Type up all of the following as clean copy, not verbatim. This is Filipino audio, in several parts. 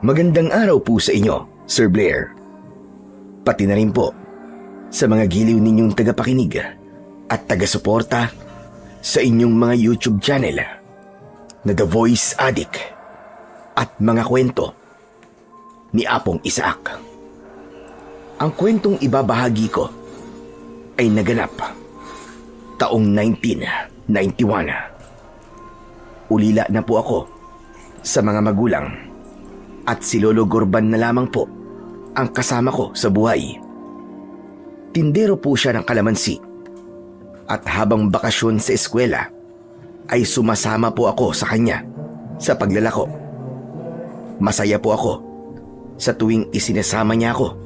Magandang araw po sa inyo, Sir Blair. Pati na rin po sa mga giliw ninyong tagapakinig at taga-suporta sa inyong mga YouTube channel na The Voice Addict at mga kwento ni Apong Isaac. Ang kwentong ibabahagi ko ay naganap taong 1991. Ulila na po ako sa mga magulang at si Lolo Gorban na lamang po ang kasama ko sa buhay. Tindero po siya ng kalamansi at habang bakasyon sa eskwela ay sumasama po ako sa kanya sa paglalako. Masaya po ako sa tuwing isinasama niya ako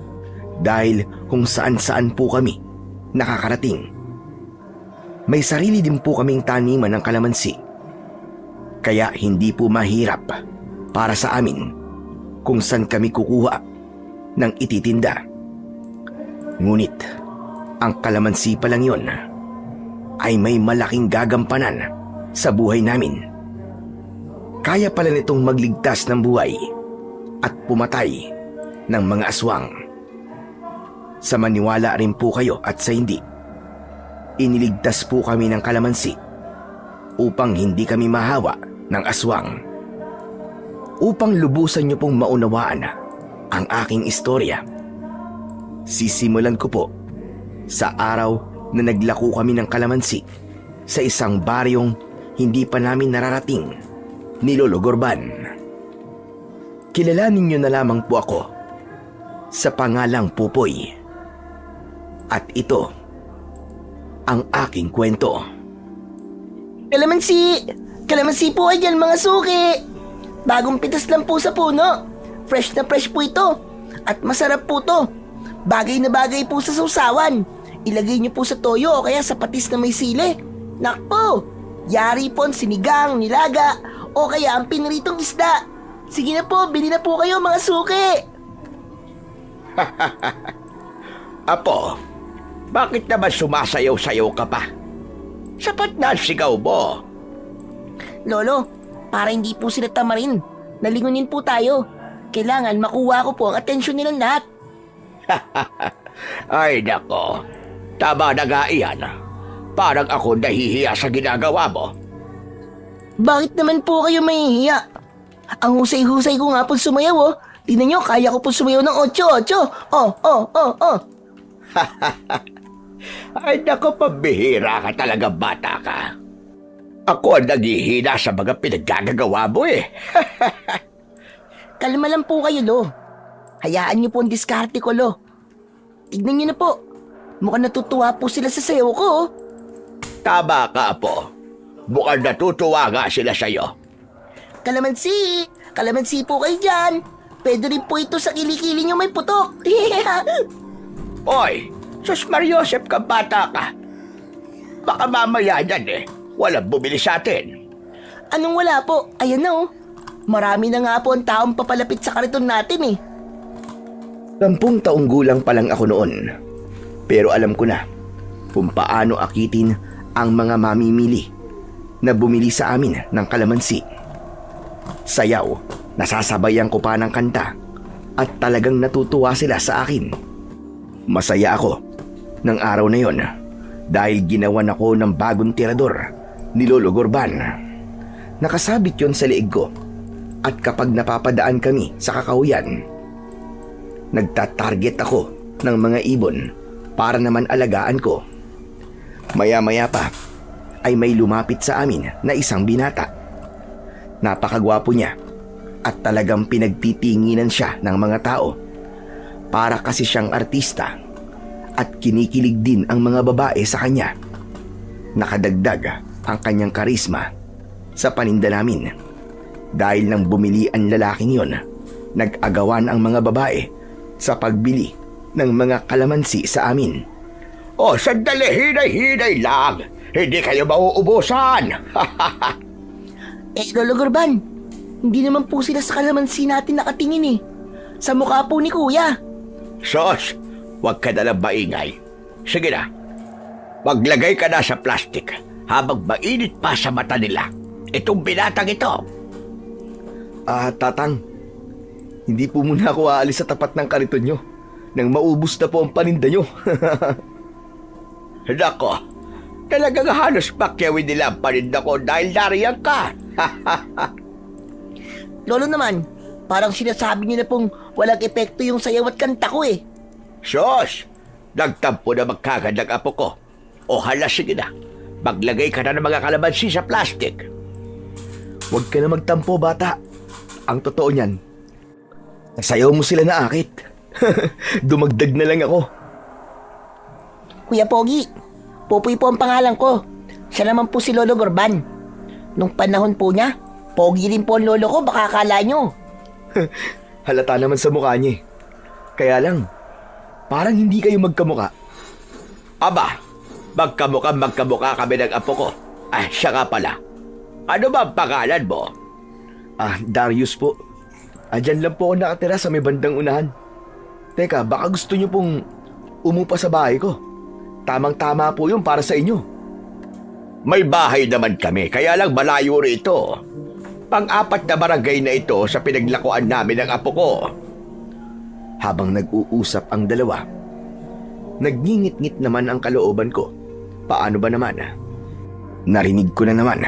dahil kung saan-saan po kami nakakarating. May sarili din po kaming taniman ng kalamansi kaya hindi po mahirap para sa amin kung saan kami kukuha ng ititinda. Ngunit ang kalamansi pa lang yon ay may malaking gagampanan sa buhay namin. Kaya pala nitong magligtas ng buhay at pumatay ng mga aswang. Sa maniwala rin po kayo at sa hindi, iniligtas po kami ng kalamansi upang hindi kami mahawa ng aswang. Upang lubusan niyo pong maunawaan ang aking istorya, sisimulan ko po sa araw na naglako kami ng kalamansi sa isang baryong hindi pa namin nararating ni Lolo Gorban. Kilalanin niyo na lamang po ako sa pangalang Pupoy. At ito ang aking kwento. Kalamansi! Kalamansi po ay yan, mga suki! Bagong pitas lang po sa puno. Fresh na fresh po ito. At masarap po to. Bagay na bagay po sa sausawan. Ilagay niyo po sa toyo o kaya sa patis na may sili. Nakpo! Yari po ang sinigang, nilaga, o kaya ang piniritong isda. Sige na po, bili na po kayo, mga suki! Apo, bakit naman sumasayaw-sayaw ka pa? Sapat na ang sigaw mo. Lolo, para hindi po sila tamarin, nalingunin po tayo. Kailangan makuha ko po ang atensyon nilang lahat. Ay nako, tama na nga iyan. Parang ako nahihiya sa ginagawa mo. Bakit naman po kayo mahihiya? Ang husay-husay ko nga po sumayaw, oh. Tingnan nyo, kaya ko po sumayaw ng 8-8. Oh. Ay nako, pambihira ka talaga, bata ka. Ako ang naghihina sa mga pinaggagawa mo eh. Kalma lang po kayo, Lo. Hayaan nyo po ang diskarte ko, Lo. Tignan nyo na po. Mukhang natutuwa po sila sa sayaw ko, oh. Tama ka, Apo. Mukhang natutuwa nga sila sa'yo. Kalamansi! Kalamansi po kayo dyan. Pwede rin po ito sa kilikili nyo may putok. Oy, sus Mariosep ka, bata ka. Baka mamaya yan eh. Walang bumili sa atin. Anong wala po? Ayan na, oh. Marami na nga po ang taong papalapit sa kariton natin, eh. 10 taong gulang pa lang ako noon. Pero alam ko na kung paano akitin ang mga mamimili na bumili sa amin ng kalamansi. Sayaw, nasasabayan ko pa ng kanta at talagang natutuwa sila sa akin. Masaya ako ng araw na yon dahil ginawan ako ng bagong tirador ni Lolo Gorban. Nakasabit yon sa leeg ko at kapag napapadaan kami sa kakahuyan, nagtatarget ako ng mga ibon para naman alagaan ko. Maya-maya pa ay may lumapit sa amin na isang binata. Napakagwapo niya at talagang pinagtitinginan siya ng mga tao. Para kasi siyang artista at kinikilig din ang mga babae sa kanya. Nakadagdag ang kanyang karisma sa paninda namin. Dahil nang bumili ang lalaking yon, nag-agawan ang mga babae sa pagbili ng mga kalamansi sa amin. Oh, sandali, hinay-hinay lang. Hindi kayo mauubusan. Lolo Gorban, hindi naman po sila sa kalamansi natin nakatingin, eh. Sa mukha po ni Kuya. Sos, huwag ka na lang maingay. Sige na, maglagay ka na sa plastic habang mainit pa sa mata nila. Itong binatang ito. Tatang, Hindi po muna ako aalis sa tapat ng kariton nyo nang maubos na po ang paninda nyo. Nako, talagang halos pakyawin nila ang paninda ko dahil nariyan ka. Lolo naman, parang sinasabi niyo na pong walang epekto yung sayaw at kanta ko eh. Sos, nagtampo na magkagad ang apo ko. O hala, sige na. Maglagay ka na ng mga kalamansi sa plastic. Huwag ka na magtampo, bata. Ang totoo niyan, nasayaw mo sila na akit. Dumagdag na lang ako. Kuya Pogi, Popoy po ang pangalan ko. Siya naman po si Lolo Gorban. Nung panahon po niya, Pogi rin po ang lolo ko, baka akala nyo. Halata naman sa mukha niya. Kaya lang, parang hindi kayo magkamuka. Aba, magkamuka kami ng apo ko. Ay, siya nga pala. Ano ba ang pangalan mo? Darius po. Dyan lang po ako nakatira sa may bandang unahan. Teka, baka gusto niyo pong umupa sa bahay ko. Tamang-tama po yun para sa inyo. May bahay naman kami, kaya lang malayo rito. Pang-apat na barangay na ito sa pinaglakuan namin ng apo ko. Habang nag-uusap ang dalawa, nagngingit-ngit naman ang kalooban ko. Paano ba naman? Narinig ko na naman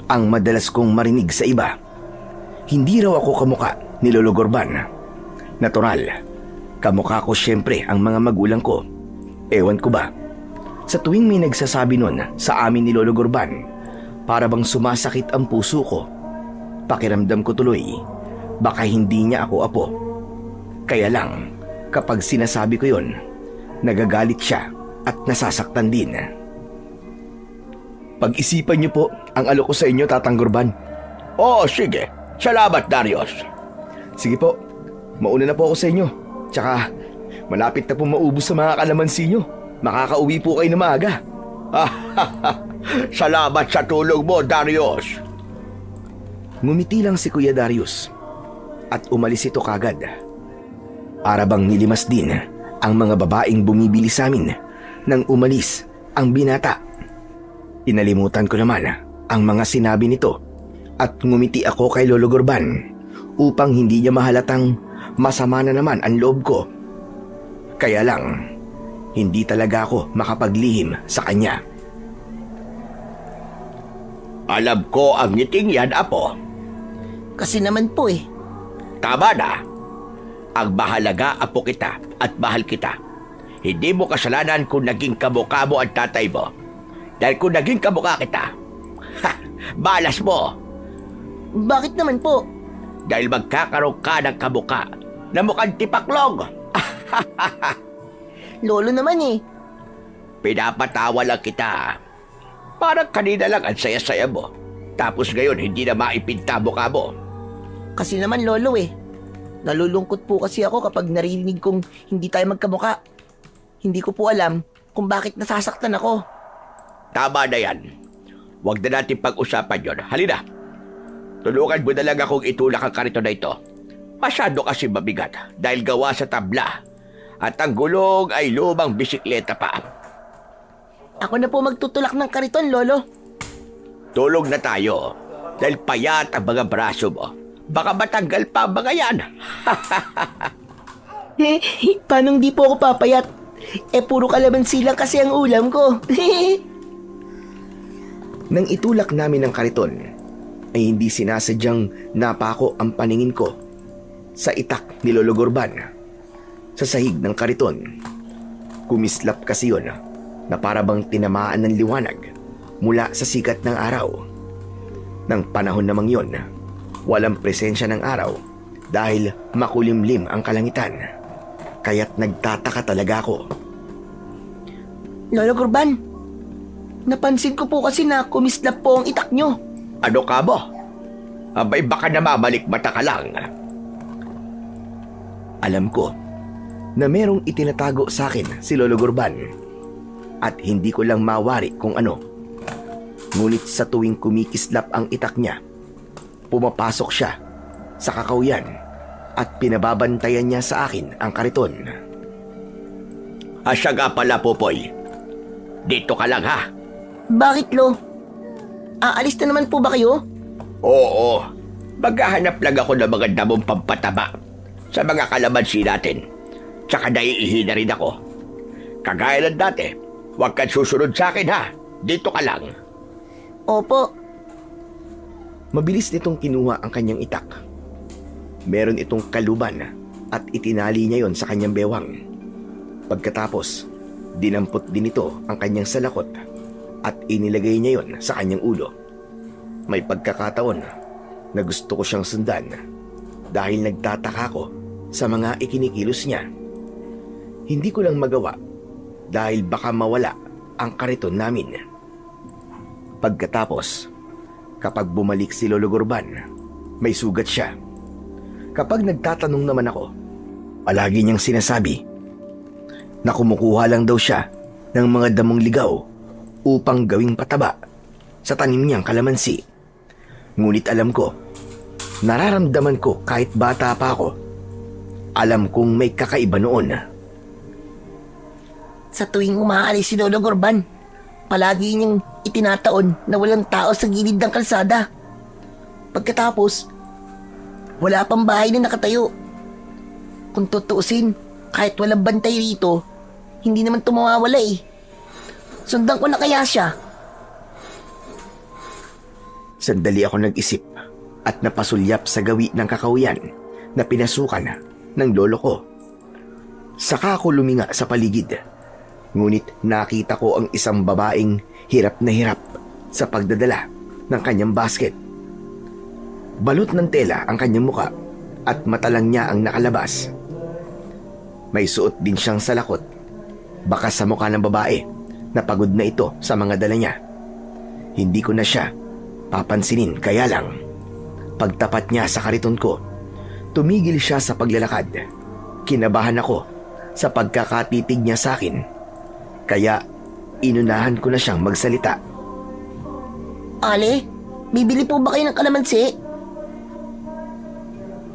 ang madalas kong marinig sa iba. Hindi raw ako kamuka ni Lolo Gorban. Natural, kamuka ko syempre ang mga magulang ko. Ewan ko ba, sa tuwing may nagsasabi nun sa amin ni Lolo Gorban, para bang sumasakit ang puso ko. Pakiramdam ko tuloy, baka hindi niya ako apo. Kaya lang, kapag sinasabi ko yon, nagagalit siya at nasasaktan din. Pag-isipan niyo po ang alok ko sa inyo, Tatang Gorban. Oo, sige. Salamat, Darius. Sige po, mauna na po ako sa inyo. Tsaka, malapit na po maubos sa mga kalamansi nyo. Makakauwi po kayo na maaga. Salamat sa tulong mo, Darius. Ngumiti lang si Kuya Darius at umalis ito kagad. Para bang nilimas din ang mga babaeng bumibili sa amin nang umalis ang binata. Inalimutan ko naman ang mga sinabi nito at ngumiti ako kay Lolo Gorban upang hindi niya mahalatang masama na naman ang loob ko. Kaya lang, hindi talaga ako makapaglihim sa kanya. Alam ko ang ngiting yan, apo. Kasi naman po eh. Tama na. Ang mahalaga, apo kita at mahal kita. Hindi mo kasalanan kung naging kamukha mo ang tatay mo. Dahil kung naging kamukha kita, balas mo. Bakit naman po? Dahil magkakaroon ka ng kamukha na mukhang tipaklong. Lolo naman eh. Pinapatawa lang kita. Parang kanina lang ang saya-saya mo. Tapos ngayon hindi na maipinta mukha mo. Kasi naman lolo eh. Nalulungkot po kasi ako kapag narinig kong hindi tayo magkamuka. Hindi ko po alam kung bakit nasasaktan ako. Tama na yan. Huwag na natin pag-usapan yon. Halina. Tulungan mo na lang akong itulak ang karito na ito. Masyado kasi mabigat dahil gawa sa tabla. At ang gulong ay lumang bisikleta pa. Ako na po magtutulak ng kariton, lolo. Tulog na tayo dahil payat ang mga braso mo. Baka matanggal pa ang mga yan. Paano di po ako papayat? Puro kalamansi lang kasi ang ulam ko. Nang itulak namin ang kariton, ay hindi sinasadyang napako ang paningin ko sa itak ni Lolo Gorban. Sa sahig ng kariton, kumislap kasi yun na para bang tinamaan ng liwanag mula sa sikat ng araw. Nang panahon namang yun, walang presensya ng araw dahil makulimlim ang kalangitan. Kaya't nagtataka talaga ako. Lolo Gorban, napansin ko po kasi na kumislap po ang itak nyo. Ano ka mo? Abay baka namamalik mata ka lang. Alam ko na merong itinatago sa akin si Lolo Gorban at hindi ko lang mawari kung ano. Ngunit sa tuwing kumikislap ang itak niya, pumapasok siya sa kakauyan at pinababantayan niya sa akin ang kariton. Asya nga pala, Popoy. Dito ka lang, ha? Bakit, Lo? Aalis na naman po ba kayo? Oo. Maghahanap lang ako ng mga damong pampataba sa mga kalamansi natin. Tsaka naiihi na rin ako. Kagaya ng dati, huwag kang susunod sa akin ha. Dito ka lang. Opo. Mabilis nitong kinuha ang kanyang itak. Meron itong kaluban at itinali niya yon sa kanyang bewang. Pagkatapos, dinampot din ito ang kanyang salakot at inilagay niya yon sa kanyang ulo. May pagkakataon na gusto ko siyang sundan dahil nagtataka ko sa mga ikinikilos niya. Hindi ko lang magawa dahil baka mawala ang kariton namin. Pagkatapos, kapag bumalik si Lolo Gorban, may sugat siya. Kapag nagtatanong naman ako, palagi niyang sinasabi na kumukuha lang daw siya ng mga damong ligaw upang gawing pataba sa tanim niyang kalamansi. Ngunit alam ko, nararamdaman ko kahit bata pa ako, alam kong may kakaiba noon. Sa tuwing umaalis si Lolo Gorban, palagi niyang itinataon na walang tao sa gilid ng kalsada. Pagkatapos, wala pang bahay na nakatayo. Kung tutuusin, kahit walang bantay rito, hindi naman tumawawala eh. Sundan ko na kaya siya. Sandali ako nag-isip at napasulyap sa gawi ng kakauyan na pinasukan ng lolo ko. Saka ako luminga sa paligid. Ngunit nakita ko ang isang babaeng hirap na hirap sa pagdadala ng kanyang basket. Balot ng tela ang kanyang muka at mata lang niya ang nakalabas. May suot din siyang salakot, baka sa mukha ng babae na pagod na ito sa mga dala niya. Hindi ko na siya papansinin, kaya lang pagtapat niya sa kariton ko, tumigil siya sa paglalakad. Kinabahan ako sa pagkakatitig niya sa akin, kaya inunahan ko na siyang magsalita. Ale, bibili po ba kayo ng kalamansi?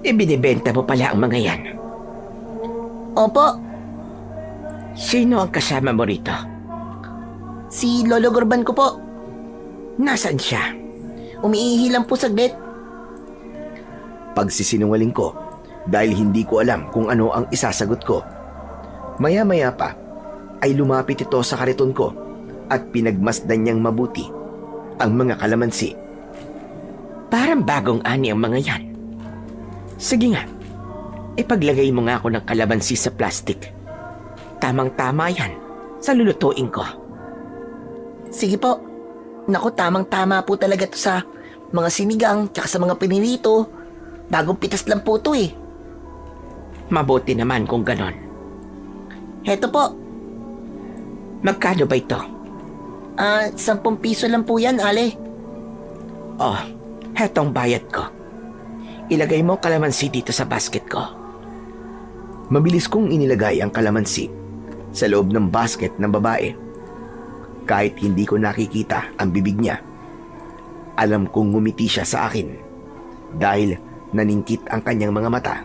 Ibinibenta mo pala ang mga yan. Opo, Sino ang kasama mo rito? si Lolo Gorban ko po. Nasaan siya? Umiihi lang po saglit. Pagsisinungaling ko dahil hindi ko alam kung ano ang isasagot ko. Maya-maya pa ay lumapit ito sa kariton ko at pinagmasdan niyang mabuti ang mga kalamansi. Parang bagong ani ang mga yan. Sige nga, ipaglagay mo nga ako ng kalamansi sa plastic. Tamang-tama yan sa lulutuin ko. Sige po. Naku, tamang-tama po talaga to sa mga sinigang tsaka sa mga pinirito. Bagong pitas lang po to eh. Mabuti naman kung ganon. Heto po. Magkano ba ito? 10 piso lang po yan, Ale. Oh, hetong bayad ko. Ilagay mo ang kalamansi dito sa basket ko. Mabilis kong inilagay ang kalamansi sa loob ng basket ng babae. Kahit hindi ko nakikita ang bibig niya, alam kong ngumiti siya sa akin dahil naningkit ang kanyang mga mata.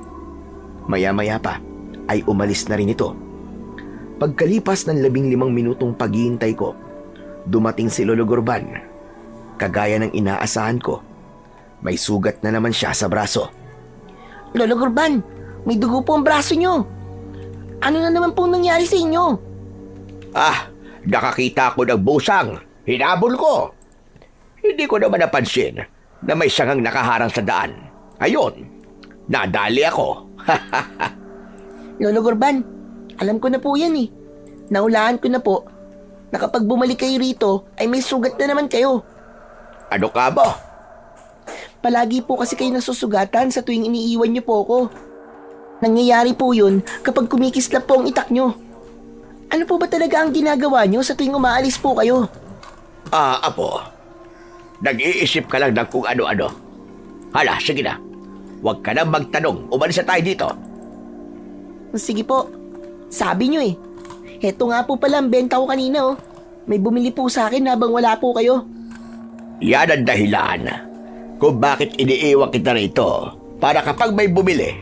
Maya-maya pa ay umalis na rin ito. Pagkalipas ng 15 minutong paghihintay ko, dumating si Lolo Gorban. Kagaya ng inaasahan ko, may sugat na naman siya sa braso. Lolo Gorban, may dugo po ang braso nyo. Ano na naman pong nangyari sa inyo? Nakakita ko ng busang. Hinabol ko. Hindi ko naman napansin na may sangang nakaharang sa daan. Ayun, nadali ako. Lolo Gorban, alam ko na po yan eh. Naulaan ko na po na kapag bumalik kayo rito ay may sugat na naman kayo. Ano ka ba? Palagi po kasi kayo nasusugatan sa tuwing iniiwan niyo po ako. Nangyayari po yun kapag kumikislap po ang itak nyo. Ano po ba talaga ang ginagawa nyo sa tuwing umaalis po kayo? Apo. Nag-iisip ka lang ng kung ano-ano. Hala, sige na. Huwag ka nang magtanong. Umalis na tayo dito. Sige po. Sabi nyo eh. Heto nga po pala ang benta ko kanina oh. May bumili po sa akin habang wala po kayo. Yan ang dahilan kung bakit iniiwan kita rito. Para kapag may bumili,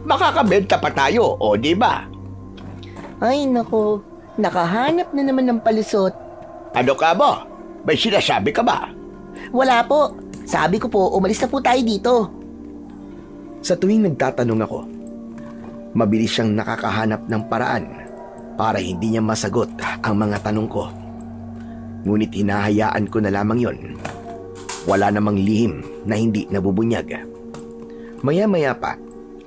makakabenta pa tayo, o di ba? Ay nako, nakahanap na naman ng palusot. Ano ka ba? May sinasabi ka ba? Wala po. Sabi ko po, umalis na po tayo dito. Sa tuwing nagtatanong ako, Mabilis siyang nakakahanap ng paraan para hindi niya masagot ang mga tanong ko. Ngunit hinahayaan ko na lamang yon. Wala namang lihim na hindi nabubunyag. Maya-maya pa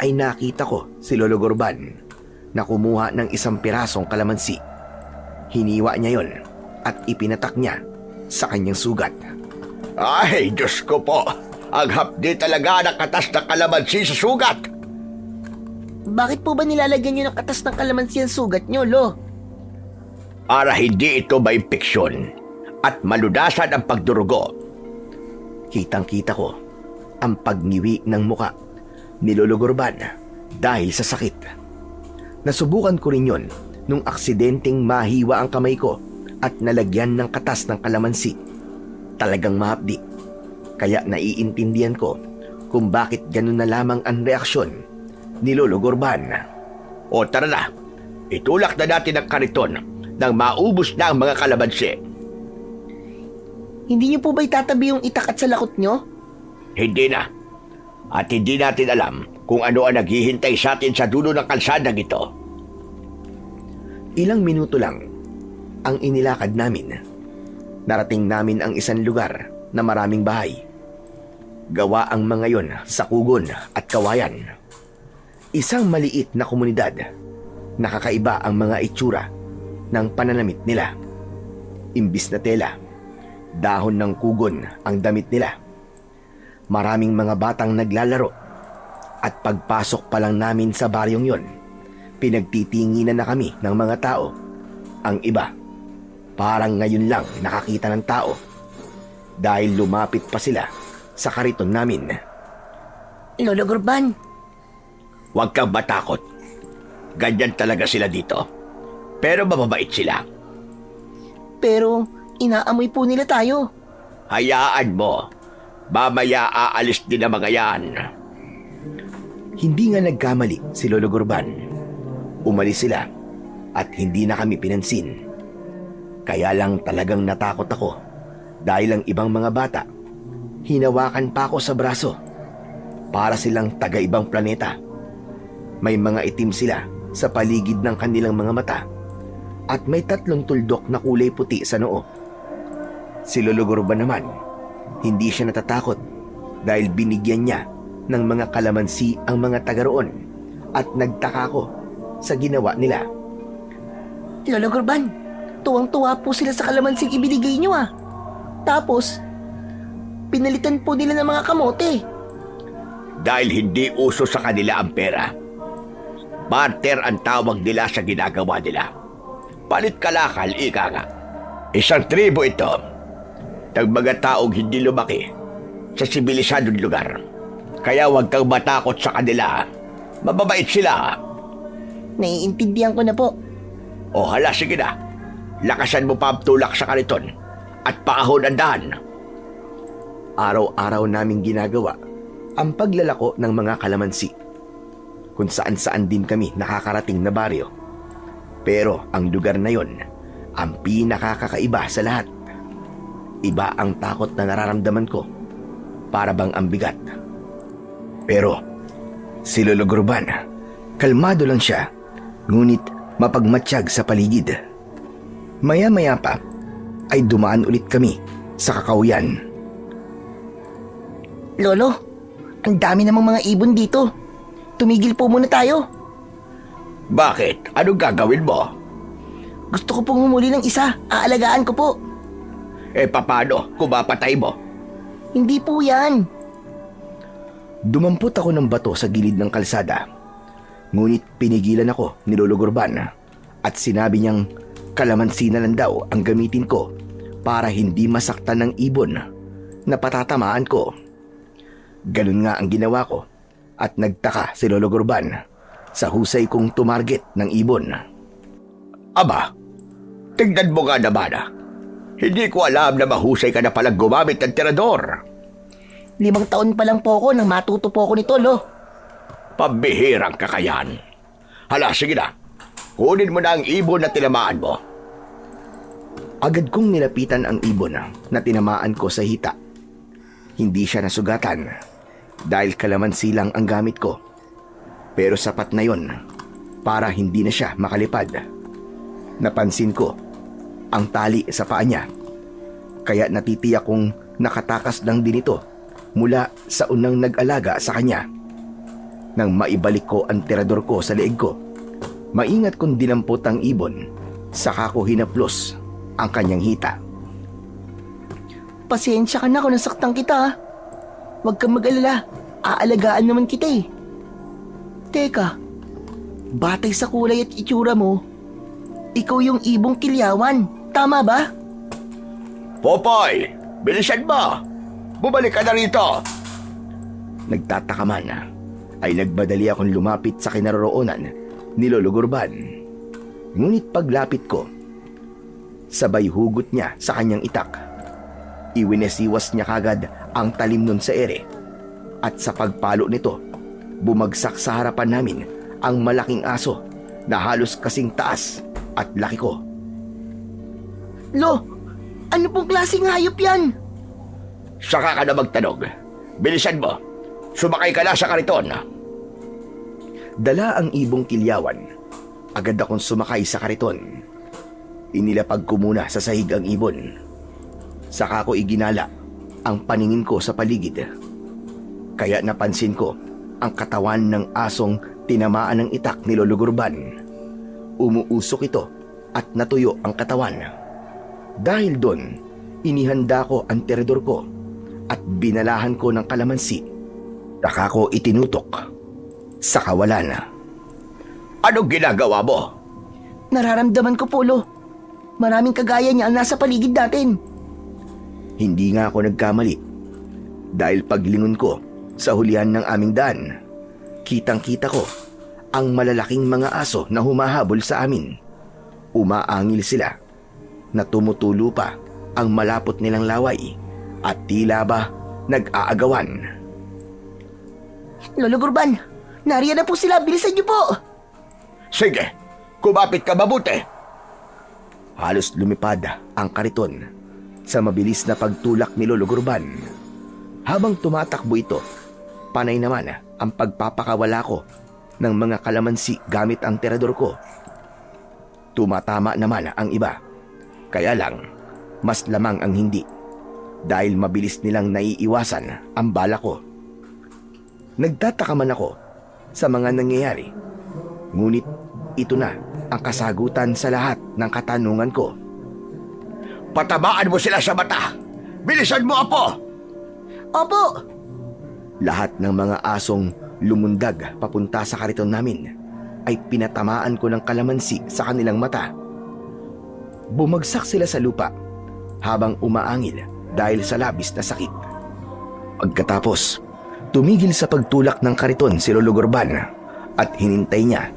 ay nakita ko si Lolo Gorban na kumuha ng isang pirasong kalamansi. Hiniwa niya yon at ipinatak niya sa kanyang sugat. Ay, Diyos ko po! Ang hapdi talaga ng katas ng kalamansi sa sugat! Bakit po ba nilalagyan nyo ng katas ng kalamansi ang sugat nyo, Lo? Para hindi ito maimpeksyon at maludasan ang pagdurugo. Kitang-kita ko ang pagngiwi ng muka ni Lolo Gorban dahil sa sakit. Nasubukan ko rin yon nung aksidenteng mahiwa ang kamay ko at nalagyan ng katas ng kalamansi. Talagang mahapdi. Kaya naiintindihan ko kung bakit ganun na lamang ang reaksyon ni Lolo Gorban. O tara na, itulak na natin ang kariton nang maubos na ang mga kalamansi. Hindi nyo po ba itatabi yung itak at salakot nyo? Hindi na. At hindi natin alam kung ano ang naghihintay sa atin sa dulo ng kalsadang ito. Ilang minuto lang ang inilakad namin. Narating namin ang isang lugar na maraming bahay. Gawa ang mga yon sa kugon at kawayan. Isang maliit na komunidad. Nakakaiba ang mga itsura ng pananamit nila. Imbis na tela, dahon ng kugon ang damit nila. Maraming mga batang naglalaro. At pagpasok pa lang namin sa baryong yon, pinagtitinginan na kami ng mga tao. Ang iba, parang ngayon lang nakakita ng tao dahil lumapit pa sila sa kariton namin. Lolo Gorban, Huwag kang matakot. Ganyan talaga sila dito. Pero mababait sila. pero inaamoy po nila tayo. Hayaan mo. Mamaya aalis din ang mga yan. Hindi nga nagkamali si Lolo Gorban. Umalis sila at hindi na kami pinansin. Kaya lang talagang natakot ako dahil ang ibang mga bata hinawakan pa ako sa braso para silang taga-ibang planeta. May mga itim sila sa paligid ng kanilang mga mata at may 3 tuldok na kulay puti sa noo. Si Lolo Gorban naman, hindi siya natatakot dahil binigyan niya ng mga kalamansi ang mga taga roon at nagtaka ko sa ginawa nila. Lolo Gorban, tuwang-tuwa po sila sa kalamansing ibinigay nyo ah. Tapos, pinalitan po nila ng mga kamote. Dahil hindi uso sa kanila ang pera. Barter ang tawag nila sa ginagawa nila. Palit kalakal, ika nga. Isang tribo ito ng mga taong hindi lumaki sa sibilisadong lugar. Kaya huwag kang matakot sa kanila. Mababait sila. Naiintindihan ko na po. O hala, sige na. Lakasan mo pa ang tulak sa kariton at paahon ang dahan. Araw-araw naming ginagawa ang paglalako ng mga kalamansi. Kung saan-saan din kami nakakarating na baryo. Pero ang lugar na yon ang pinakakakaiba sa lahat. Iba ang takot na nararamdaman ko. Para bang ang bigat. Pero si Lolo Gorban, kalmado lang siya, ngunit mapagmatsyag sa paligid. Maya-maya pa ay dumaan ulit kami sa kakauyan. Lolo, ang dami namang mga ibon dito. Tumigil po muna tayo. Bakit? Anong gagawin mo? Gusto ko pong humuli ng isa. Aalagaan ko po. Paano kung mapatay mo? Hindi po yan. Dumampot ako ng bato sa gilid ng kalsada. Ngunit pinigilan ako ni Lolo Gorban at sinabi niyang kalamansi na lang daw ang gamitin ko para hindi masaktan ng ibon na patatamaan ko. Ganun nga ang ginawa ko at nagtaka si Lolo Gorban sa husay kong tumarget ng ibon. Aba, tignan mo nga naman ah. Hindi ko alam na mahusay ka na palang gumamit ng tirador. 5 taon pa lang po ako nang matuto po ako nito, Lo. Pambihirang kakayahan. Hala, sige na. Kunin mo na ang ibon na tinamaan mo. Agad kong nilapitan ang ibon na tinamaan ko sa hita. Hindi siya nasugatan dahil kalamansi lang ang gamit ko. Pero sapat na yon para hindi na siya makalipad. Napansin ko ang tali sa paa niya, kaya natitiyak kong nakatakas lang din ito mula sa unang nag-alaga sa kanya. Nang maibalik ko ang tirador ko sa leeg ko, maingat kong dinampot ang ibon, saka ko hinaplos ang kanyang hita. Pasensya ka na kung nasaktan kita ha. Huwag kang mag-alala. Aalagaan naman kita eh. Teka, batay sa kulay at itsura mo, ikaw yung ibong kilyawan. Tama ba? Popoy, bilisan mo! Bumalik ka na rito! Nagtataka man ay nagbadali akong lumapit sa kinaroroonan ni Lolo Gurban. Ngunit paglapit ko, sabay hugot niya sa kanyang itak. Iwinesiwas niya kagad ang talim nun sa ere, at sa pagpalo nito, bumagsak sa harapan namin ang malaking aso na halos kasing taas at laki ko. Lo, ano pong klaseng hayop yan? Saka ka na magtanong. Bilisan mo. Sumakay ka na sa kariton. Dala ang ibong kilyawan. Agad akong sumakay sa kariton. Inilapag ko muna sa sahig ang ibon. Saka ko iginala ang paningin ko sa paligid. Kaya napansin ko ang katawan ng asong tinamaan ng itak ni Lolo Gurban. Umuusok ito at natuyo ang katawan. Dahil doon, inihanda ko ang teredor ko at binalahan ko ng kalamansi. Saka ko itinutok sa kawalan. Anong ginagawa mo? Nararamdaman ko po, Lo. Maraming kagaya niya ang nasa paligid natin. Hindi nga ako nagkamali. Dahil paglingon ko sa hulihan ng aming daan, kitang-kita ko ang malalaking mga aso na humahabol sa amin. Umaangil sila na tumutulo pa ang malapot nilang laway at tila ba nag-aagawan. Lolo Gurban, nariyan na po sila. Bilisan niyo po. Sige, kumapit ka mabuti. Halos lumipad ang kariton sa mabilis na pagtulak ni Lolo Gurban. Habang tumatakbo ito, panay naman ang pagpapakawala ko ng mga kalamansi gamit ang tirador ko. Tumatama naman ang iba, kaya lang mas lamang ang hindi dahil mabilis nilang naiiwasan ang bala ko. Nagtataka man ako sa mga nangyayari, ngunit ito na ang kasagutan sa lahat ng katanungan ko. Patamaan mo sila sa mata. Bilisan mo, Apo! Opo. Lahat ng mga asong lumundag papunta sa kariton namin ay pinatamaan ko ng kalamansi sa kanilang mata. Bumagsak sila sa lupa habang umaangil dahil sa labis na sakit. Pagkatapos, tumigil sa pagtulak ng kariton si Lolo Gurban at hinintay niya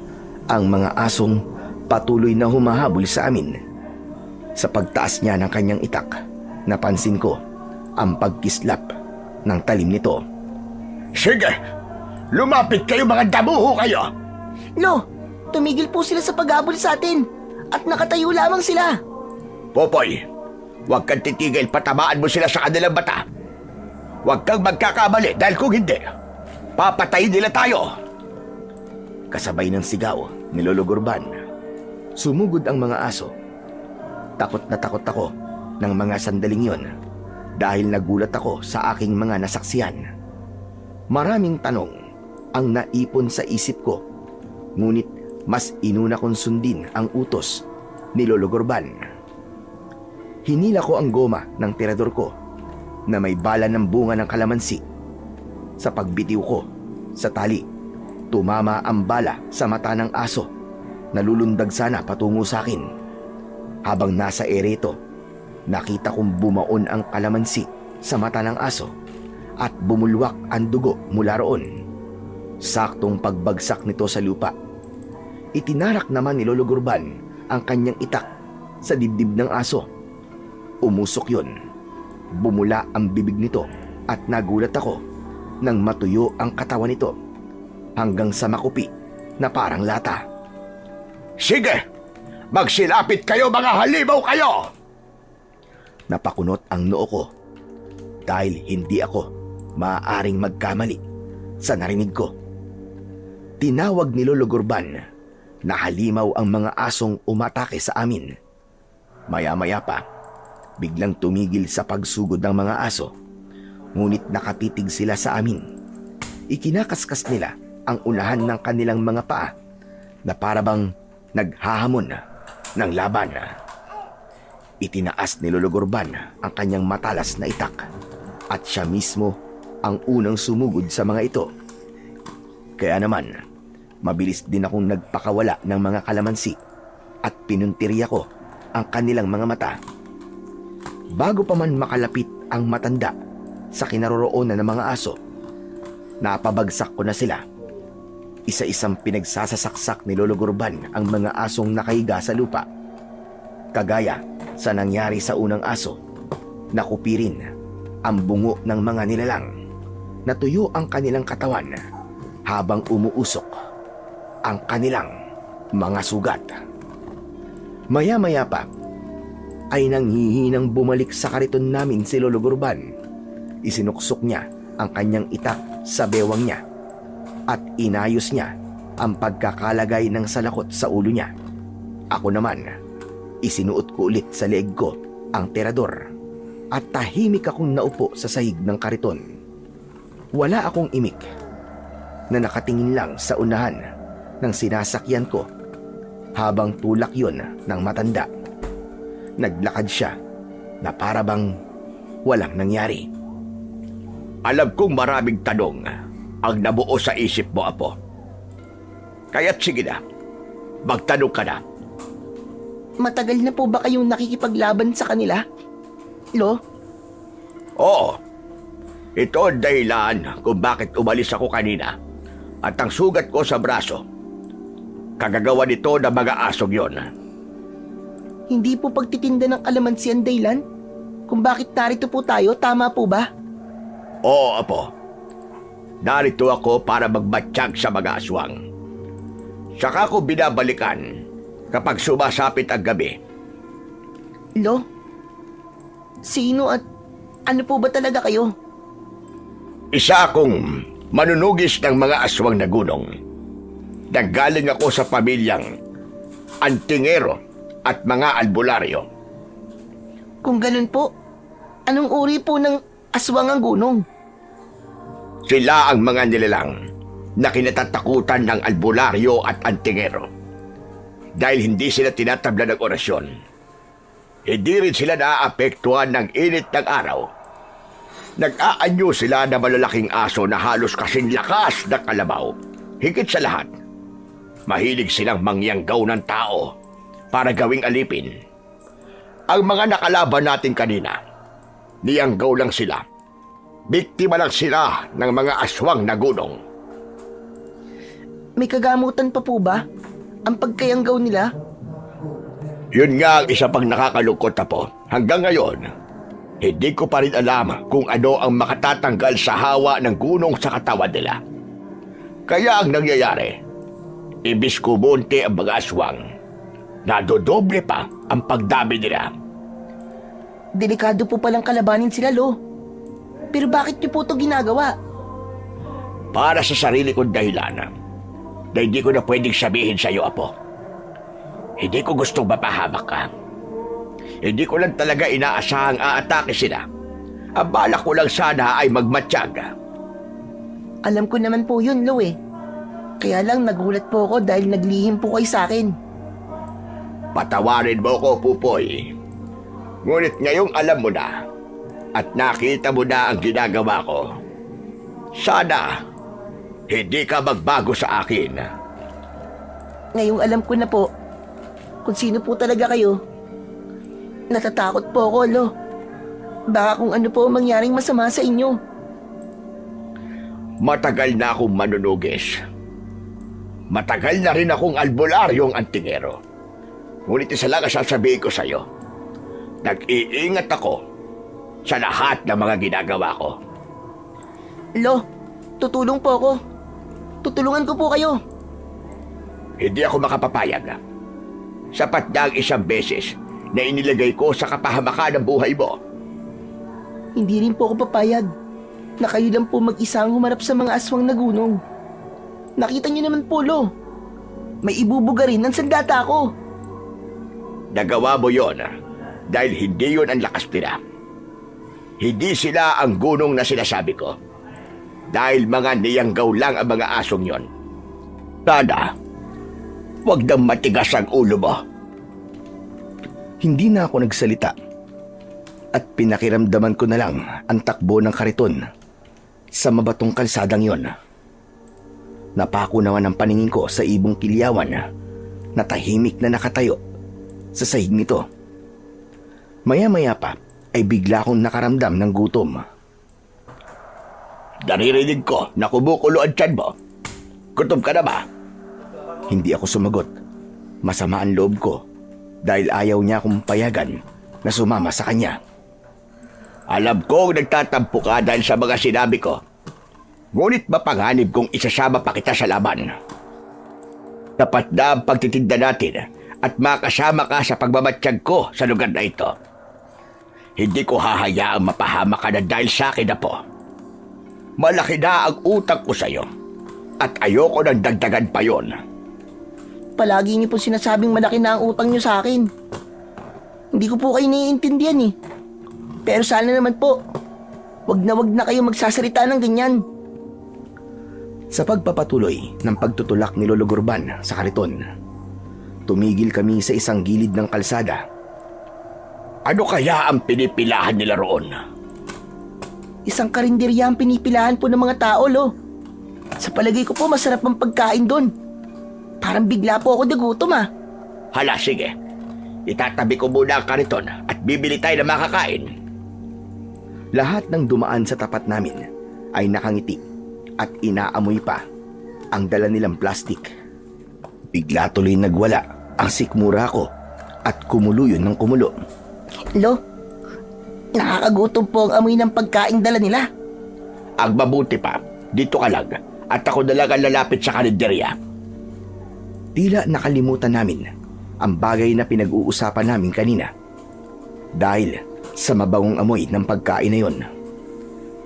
ang mga asong patuloy na humahabol sa amin. Sa pagtaas niya ng kanyang itak, napansin ko ang pagkislap ng talim nito. Sige, lumapit kayo mga damuho kayo! Lo, tumigil po sila sa paghabol sa atin at nakatayo lamang sila. Popoy, huwag kang titigil, patamaan mo sila sa kanilang mata. Huwag kang magkakamali dahil kung hindi, papatayin nila tayo. Kasabay ng sigaw ni Lolo Gurban, sumugod ang mga aso. Takot na takot ako ng mga sandaling yon dahil nagulat ako sa aking mga nasaksihan. Maraming tanong ang naipon sa isip ko, ngunit mas inuna kong sundin ang utos ni Lolo Gurban. Hinila ko ang goma ng tirador ko na may bala ng bunga ng kalamansi. Sa pagbitiw ko sa tali, tumama ang bala sa mata ng aso na lulundag sana patungo sa akin. Habang nasa ere ito, nakita kong bumaon ang kalamansi sa mata ng aso at bumulwak ang dugo mula roon. Saktong pagbagsak nito sa lupa, itinarak naman ni Lolo Gurban ang kanyang itak sa dibdib ng aso. Umusok yun. Bumula ang bibig nito at nagulat ako nang matuyo ang katawan nito hanggang sa makupi na parang lata. Sige, magsilapit kayo mga halimaw kayo! Napakunot ang noo ko dahil hindi ako maaaring magkamali sa narinig ko. Tinawag ni Lolo Gurban Nahalimaw ang mga asong umatake sa amin. Maya-maya pa, biglang tumigil sa pagsugod ng mga aso. Ngunit nakatitig sila sa amin. Ikinakaskas nila ang unahan ng kanilang mga paa na parabang naghahamon ng laban. Itinaas ni Lolo Gurban ang kanyang matalas na itak at siya mismo ang unang sumugod sa mga ito. Kaya naman, mabilis din akong nagpakawala ng mga kalamansi at pinuntirya ko ang kanilang mga mata. Bago pa man makalapit ang matanda sa kinaroroonan ng mga aso, napabagsak ko na sila. Isa-isang pinagsasasaksak ni Lolo Gurban ang mga asong nakahiga sa lupa. Kagaya sa nangyari sa unang aso, nakupirin ang bungo ng mga nilalang. Natuyo ang kanilang katawan habang umuusok ang kanilang mga sugat. Maya-maya pa ay nanghihinang bumalik sa kariton namin si Lolo Gurban. Isinuksok niya ang kanyang itak sa bewang niya at inayos niya ang pagkakalagay ng salakot sa ulo niya. Ako naman, isinuot ko ulit sa leeg ko ang terador at tahimik akong naupo sa sahig ng kariton. Wala akong imik na nakatingin lang sa unahan ng sinasakyan ko habang tulak yon ng matanda. Naglakad siya na parabang walang nangyari. Alam kong maraming tanong ang nabuo sa isip mo, Apo. Kaya't sige na, magtanong ka na. Matagal na po ba kayong nakikipaglaban sa kanila, Lo? Oo, ito ang dahilan kung bakit umalis ako kanina at ang sugat ko sa braso. Kagagawa nito ng mga asong yon. Hindi po pagtitinda ng kalamansi ang dahilan kung bakit narito po tayo, tama po ba? Oo, Apo. Narito ako para magmatsyag sa mga aswang. Saka ko binabalikan kapag sumasapit ang gabi. Lo? Sino at ano po ba talaga kayo? Isa akong manunugis ng mga aswang na gunong. Nanggaling ako sa pamilyang antingero at mga albularyo. Kung ganun po, anong uri po ng aswang ang gunong? Sila ang mga nilalang na kinatatakutan ng albularyo at antingero. Dahil hindi sila tinatabla ng orasyon. Hindi rin sila naaapektuhan ng init ng araw. Nag-aanyo sila na malalaking aso na halos kasing lakas ng kalabaw. Higit sa lahat, mahilig silang mangyanggaw ng tao para gawing alipin. Ang mga nakalaban natin kanina, niyanggaw lang sila. Biktima lang sila ng mga aswang na gunong. May kagamutan pa po ba ang pagkayanggaw nila? Yun nga ang isa pang nakakalungkot, Apo. Hanggang ngayon, hindi ko pa rin alam kung ano ang makatatanggal sa hawa ng gunong sa katawan nila. Kaya ang nangyayari, ibis kumunti ang mga aswang, nadodoble pa ang pagdami nila. Delikado po palang kalabanin sila, Lo. Pero bakit niyo po ito ginagawa? Para sa sarili kong dahilan na hindi ko na pwedeng sabihin sa iyo, Apo. Hindi ko gustong mapahamak ka. Hindi ko lang talaga inaasahang aatake sila. Ang balak ko lang sana ay magmatsyag. Alam ko naman po yun, Lo eh. Kaya lang nagulat po ako dahil naglihim po kayo sa akin. Patawarin mo ko, Pupoy. Ngunit ngayong alam mo na at nakita mo na ang ginagawa ko, sana hindi ka magbago sa akin. Ngayong alam ko na po kung sino po talaga kayo. Natatakot po ako, Lo. Baka kung ano po mangyaring masama sa inyo. Matagal na akong manunugis. Matagal na rin akong albularyong antingero. Ngunit isa lang ang sasabihin ko sa iyo. Nag-iingat ako sa lahat ng mga ginagawa ko. Lo, tutulong po ako. Tutulungan ko po kayo. Hindi ako makapapayag. Sapat na ang isang beses na inilagay ko sa kapahamakan ng buhay mo. Hindi rin po ako papayag na kayo lang po mag-isa ang humarap sa mga aswang na gunong. Nakita niyo naman po, Lo. may ibubuga rin ng sandata ko. Nagawa mo yon dahil hindi yon ang lakas nila. Hindi sila ang gunong na sinasabi ko. Dahil mga niyanggaw lang ang mga asong yon. Sana, huwag nang matigas ang ulo mo. Hindi na ako nagsalita at pinakiramdaman ko na lang ang takbo ng kariton sa mabatong kalsadang yon. Napako naman ang paningin ko sa ibong kilyawan na tahimik na nakatayo sa sahig nito. Maya-maya pa ay bigla akong nakaramdam ng gutom. Naririnig ko na kumukulo ang tiyan mo. Gutom ka na ba? Hindi ako sumagot. Masama ang loob ko dahil ayaw niya akong payagan na sumama sa kanya. Alam kong nagtatampo ka dahil sa mga sinabi ko. Ngunit mapanganib kung isasama pa kita sa laban. Tapat na ang pagtitinda natin at makasama ka sa pagbabatsyag ko sa lugar na ito. Hindi ko hahayaang mapahama ka na dahil sa akin na po. Malaki na ang utang ko sa iyo at ayoko nang dagdagan pa yon. Palagi niyo po sinasabing malaki na ang utang niyo sa akin. Hindi ko po kayo naiintindihan eh. Pero sana naman po, wag na kayo magsasalita ng ganyan. Sa pagpapatuloy ng pagtutulak ni Lolo Gurban sa kariton, tumigil kami sa isang gilid ng kalsada. Ano kaya ang pinipilahan nila roon? Isang karinderya ang pinipilahan po ng mga tao, lo. Sa palagay ko po, masarap ang pagkain doon. Parang bigla po ako nagutom, ah. Hala, sige. Itatabi ko muna ang kariton at bibili tayo ng makakain. Lahat ng dumaan sa tapat namin ay nakangiti at inaamoy pa ang dala nilang plastik. Bigla tuloy nagwala ang sikmura ko at kumulo yun ng kumulo. Lo, nakakagutom po ang amoy ng pagkain dala nila. Ang mabuti pa, dito ka lang at ako na lang ang lalapit sa karinderya. Tila nakalimutan namin ang bagay na pinag-uusapan namin kanina. Dahil sa mabangong amoy ng pagkain na yon,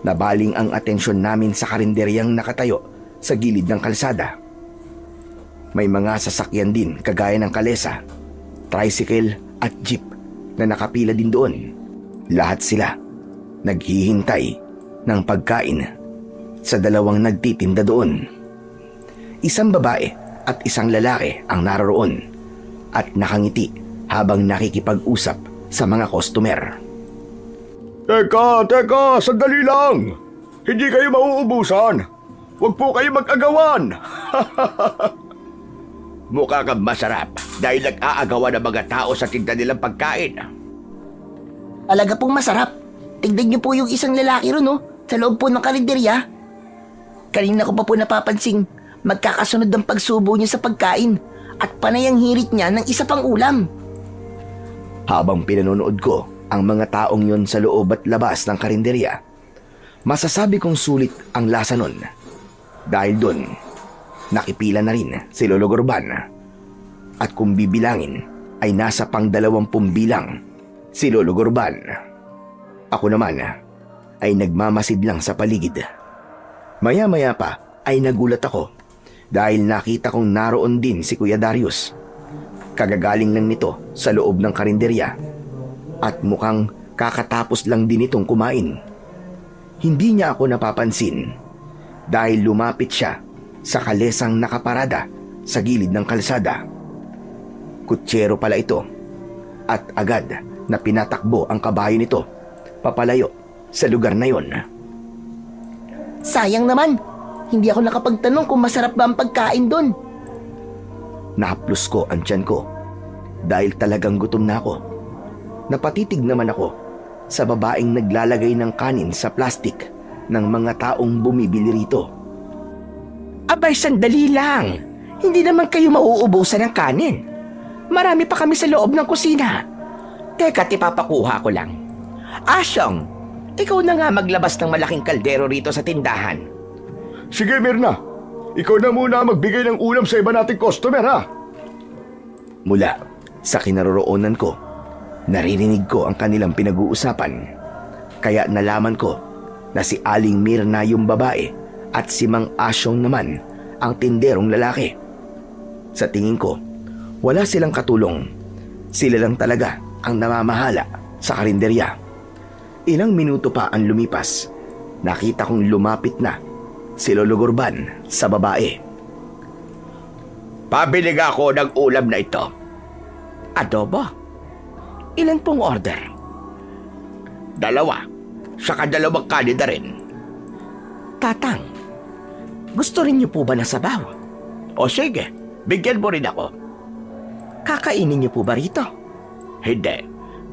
nabaling ang atensyon namin sa karinderyang nakatayo sa gilid ng kalsada. May mga sasakyan din kagaya ng kalesa, tricycle at jeep na nakapila din doon. Lahat sila naghihintay ng pagkain sa dalawang nagtitinda doon. Isang babae at isang lalaki ang naroroon at nakangiti habang nakikipag-usap sa mga customer. Teka, sandali lang. Hindi kayo mauubusan. Huwag po kayo mag-agawan. Mukha kang masarap dahil nag-aagawan ng mga tao sa tinda nilang pagkain. Talaga pong masarap. Tignan niyo po yung isang lalaki ron, no? Sa loob po ng karinderya. Kanina ko pa po napapansing magkakasunod ang pagsubo niya sa pagkain at panay ang hirit niya ng isa pang ulam. Habang pinanonood ko ang mga taong yon sa loob at labas ng karinderya, masasabi kong sulit ang lasa nun. Dahil doon, nakipila na rin si Lolo Gurban. At kung bibilangin, ay nasa pang 20 bilang si Lolo Gurban. Ako naman ay nagmamasid lang sa paligid. Maya-maya pa ay nagulat ako dahil nakita kong naroon din si Kuya Darius. Kagagaling lang nito sa loob ng karinderya at mukhang kakatapos lang din itong kumain. Hindi niya ako napapansin dahil lumapit siya sa kalesang nakaparada sa gilid ng kalsada. Kutsero pala ito at agad na pinatakbo ang kabayo nito papalayo sa lugar na yon. Sayang naman, hindi ako nakapagtanong kung masarap ba ang pagkain doon. Nahaplos ko ang tiyan ko dahil talagang gutom na ako. Napatitig naman ako sa babaeng naglalagay ng kanin sa plastik ng mga taong bumibili rito. Abay, sandali lang. Hindi naman kayo mauubusan ng kanin. Marami pa kami sa loob ng kusina. Teka, tipapakuha ko lang. Asyong, ikaw na nga maglabas ng malaking kaldero rito sa tindahan. Sige, Mirna. Ikaw na muna magbigay ng ulam sa iba nating customer, ha? Mula sa kinaroroonan ko, naririnig ko ang kanilang pinag-uusapan. Kaya nalaman ko na si Aling Mirna yung babae at si Mang Asyong naman ang tinderong lalaki. Sa tingin ko, wala silang katulong. Sila lang talaga ang namamahala sa karinderya. Ilang minuto pa ang lumipas. Nakita kong lumapit na si Lolo Gurban sa babae. Pabili nga ako ng ulam na ito. Adobo? Ilan pong order? 2, saka 2 kanin na rin. Tatang, gusto rin niyo po ba na sabaw? O sige, bigyan mo rin ako. Kakainin niyo po ba rito? Hindi,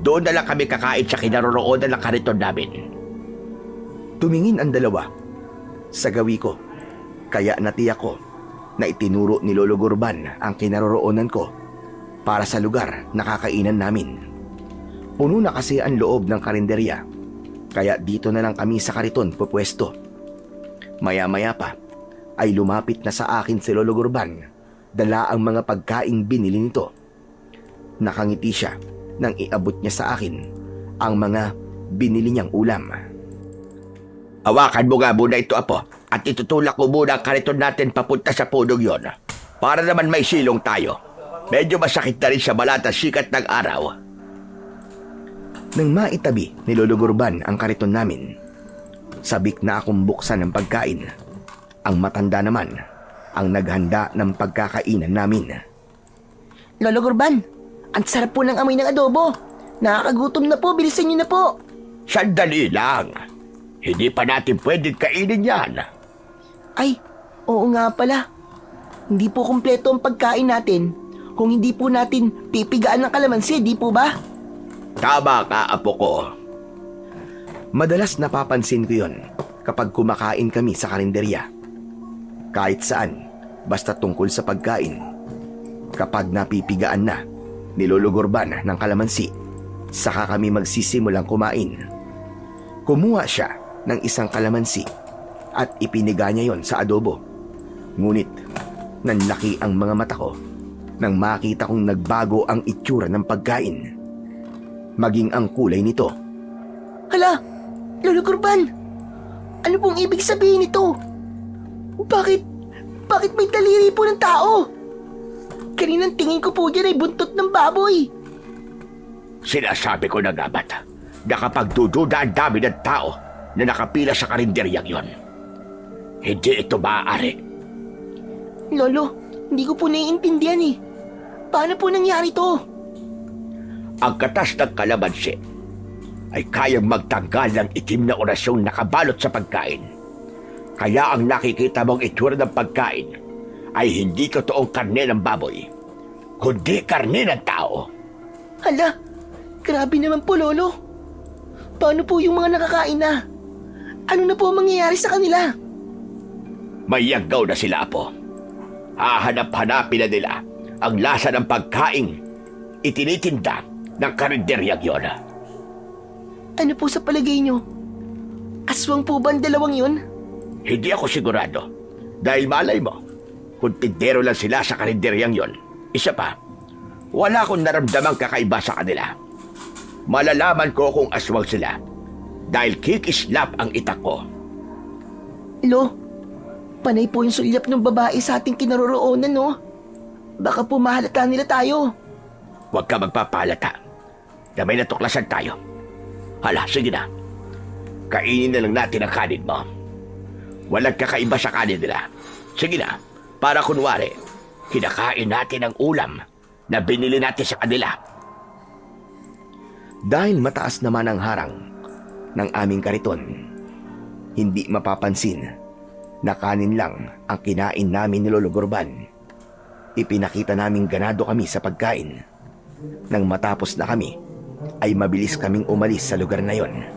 doon na lang kami kakain sa kinaroroonan ng kariton namin. Tumingin ang dalawa sa gawi ko. Kaya natiyak ko na itinuro ni Lolo Gurban ang kinaroroonan ko para sa lugar na kakainan namin. Puno na kasi ang loob ng karinderya, kaya dito na lang kami sa kariton pupwesto. Maya-maya pa ay lumapit na sa akin si Lolo Gurban, dala ang mga pagkaing binili nito. Nakangiti siya nang iabot niya sa akin ang mga binili niyang ulam. Hawakan mo nga muna ito, Apo, at itutulak mo muna ang kariton natin papunta sa punong yon. Para naman may silong tayo. Medyo masakit na rin sa balat at sikat ng araw. Nang maitabi ni Lolo Gurban ang kariton namin, sabik na akong buksan ng pagkain. Ang matanda naman ang naghanda ng pagkakainan namin. Lolo Gurban, ang sarap po ng amoy ng adobo. Nakakagutom na po, bilisan niyo na po. Sandali lang. Hindi pa natin pwedeng kainin yan. Ay, oo nga pala. Hindi po kumpleto ang pagkain natin kung hindi po natin pipigaan ng kalamansi, di po ba? Tama ka, Apo ko. Madalas napapansin ko yon kapag kumakain kami sa karinderya. Kahit saan, basta tungkol sa pagkain. Kapag napipigaan na ni Lolo Gurban ng kalamansi, saka kami magsisimulang kumain. Kumuha siya ng isang kalamansi at ipiniga niya yon sa adobo. Ngunit, nanlaki ang mga mata ko nang makita kong nagbago ang itsura ng pagkain. Maging ang kulay nito. Hala, Lolo Gurban, ano pong ibig sabihin nito? Bakit may daliri po ng tao? Kaninang tingin ko po dyan ay buntot ng baboy. Sinasabi ko na nga ba't na kapag dududa ang dami ng tao na nakapila sa karinderyang yon, hindi ito maaari. Lolo, hindi ko po naiintindihan eh. Paano po nangyari to? Ang katas ng kalamansi ay kayang magtanggal ng itim na orasyong nakabalot sa pagkain. Kaya ang nakikita mong itsura ng pagkain ay hindi totoong karne ng baboy, kundi karne ng tao. Hala, grabe naman po, Lolo. Paano po yung mga nakakain na? Ano na po ang mangyayari sa kanila? May yagaw na sila, Apo. Hahanap-hanapin na nila ang lasa ng pagkaing itinitinda ng karinderyang yon. Ano po sa palagay nyo? Aswang po ba ang dalawang yun? Hindi ako sigurado. Dahil malay mo, kung tindero lang sila sa karinderyang yon. Isa pa, wala akong naramdamang kakaiba sa kanila. Malalaman ko kung aswang sila dahil kikislap ang itak ko. Lo, panay po yung sulyap ng babae sa ating kinaroroonan, no? Baka po mahalata nila tayo. Huwag ka magpapalata na may natuklasan tayo. Hala, sige na. Kainin na lang natin ang kanin mo. Walang kakaiba sa kanin nila. Sige na, para kunwari, kinakain natin ang ulam na binili natin sa kanila. Dahil mataas naman ang harang ng aming kariton, hindi mapapansin na kanin lang ang kinain namin ni Lolo Gurban. Ipinakita naming ganado kami sa pagkain. Nang matapos na kami, ay mabilis kaming umalis sa lugar na yon.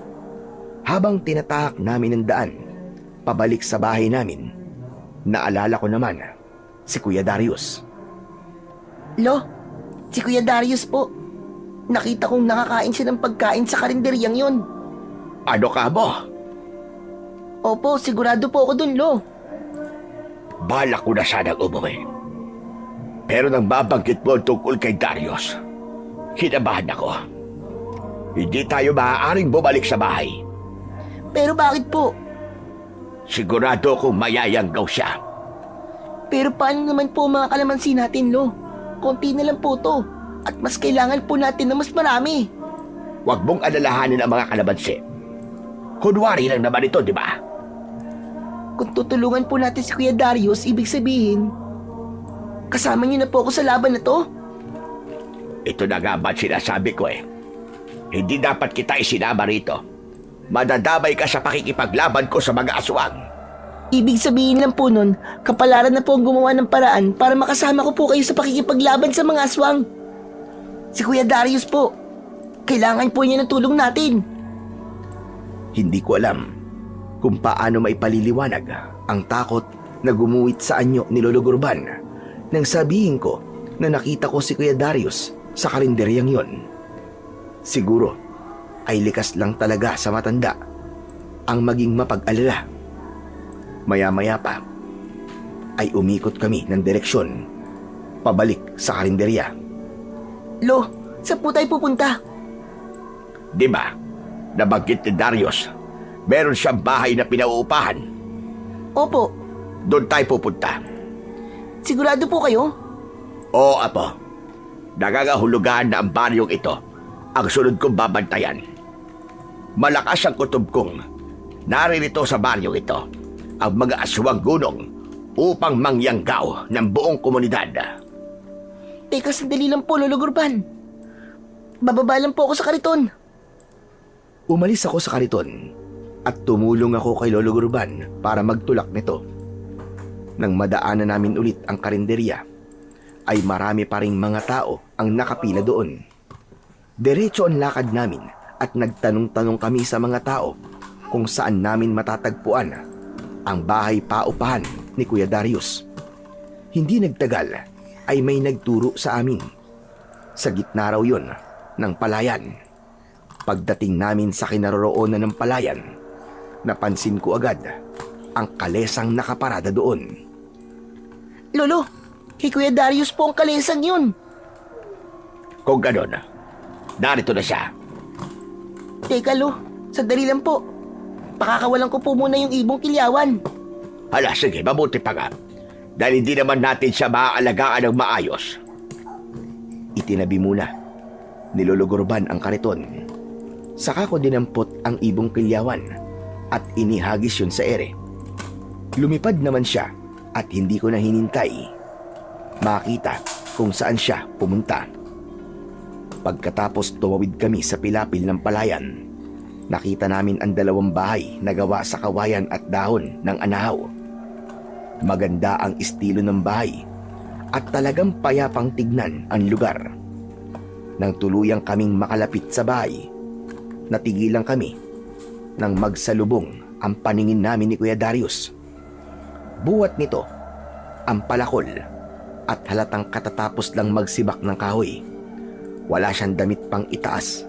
Habang tinatahak namin ang daan, pabalik sa bahay namin, naalala ko naman si Kuya Darius. Lo, si Kuya Darius po. Nakita kong nakakain siya ng pagkain sa karinderyang yon. Ano ka mo? Opo, sigurado po ako dun, Lo. Balak ko na sanang umuwi. Pero nang mabanggit mo tungkol kay Darius, kinabahan ako. Hindi tayo maaaring bumalik sa bahay. Pero bakit po? Sigurado kong mayayanggaw siya. Pero paano naman po ang mga kalamansi natin, Lo? Konti na lang po to. At mas kailangan po natin na mas marami. Huwag mong alalahanin ang mga kalamansi. Kunwari lang naman ito, di ba? Kung tutulungan po natin si Kuya Darius, ibig sabihin, kasama niyo na po ako sa laban na to? Ito na nga ba't sinasabi ko eh. Hindi dapat kita isinama rito. Madadamay ka sa pakikipaglaban ko sa mga aswang. Ibig sabihin lang po nun, kapalaran na po ang gumawa ng paraan para makasama ko po kayo sa pakikipaglaban sa mga aswang. Si Kuya Darius po, kailangan po niya ng tulong natin. Hindi ko alam kung paano maipaliliwanag ang takot na gumuwit sa anyo ni Lolo Gurban nang sabihin ko na nakita ko si Kuya Darius sa karinderyang yon. Siguro ay likas lang talaga sa matanda ang maging mapag-alala. Maya-maya pa ay umikot kami ng direksyon pabalik sa karinderya. Lo, saan po tayo pupunta? Di ba? Nabanggit ni Darius, meron siyang bahay na pinauupahan. Opo, Doon tayo pupunta. sigurado po kayo? Oo, Apo. Nagagahulugan na ang baryong ito ang sunod kong babantayan. Malakas ang kutob kong naririto sa baryong ito ang mga aswang gunong upang mangyanggaw ng buong komunidad. Teka, sandali lang po, Lolo Gurban. Bababa lang po ako sa kariton. Umalis ako sa kariton at tumulong ako kay Lolo Gurban para magtulak nito. Nang madaanan namin ulit ang karinderya, ay marami pa ring mga tao ang nakapila doon. Diretso ang lakad namin at nagtanong-tanong kami sa mga tao kung saan namin matatagpuan ang bahay paupahan ni Kuya Darius. Hindi nagtagal ay may nagturo sa amin. Sa gitna raw yun ng palayan. Pagdating namin sa kinaroroonan ng palayan, napansin ko agad ang kalesang nakaparada doon. Lolo, kay Kuya Darius po ang kalesang yun. Kung ganon, narito na siya. Teka, Lo, sandali lang po. Pakakawalan ko po muna yung ibong kilyawan. Hala, sige, mabuti pa nga. Dahil hindi naman natin siya maaalagaan ng maayos. Itinabi muna ni Lolo Gurban ang kariton. Saka ko dinampot ang ibong kilyawan at inihagis yun sa ere. Lumipad naman siya at hindi ko na hinintay makita kung saan siya pumunta. Pagkatapos tumawid kami sa pilapil ng palayan, nakita namin ang dalawang bahay na gawa sa kawayan at dahon ng anahaw. Maganda ang estilo ng bahay at talagang payapang tignan ang lugar. Nang tuluyang kaming makalapit sa bahay, natigilan kami nang magsalubong ang paningin namin ni Kuya Darius. Buwat nito ang palakol at halatang katatapos lang magsibak ng kahoy. Wala siyang damit pang itaas,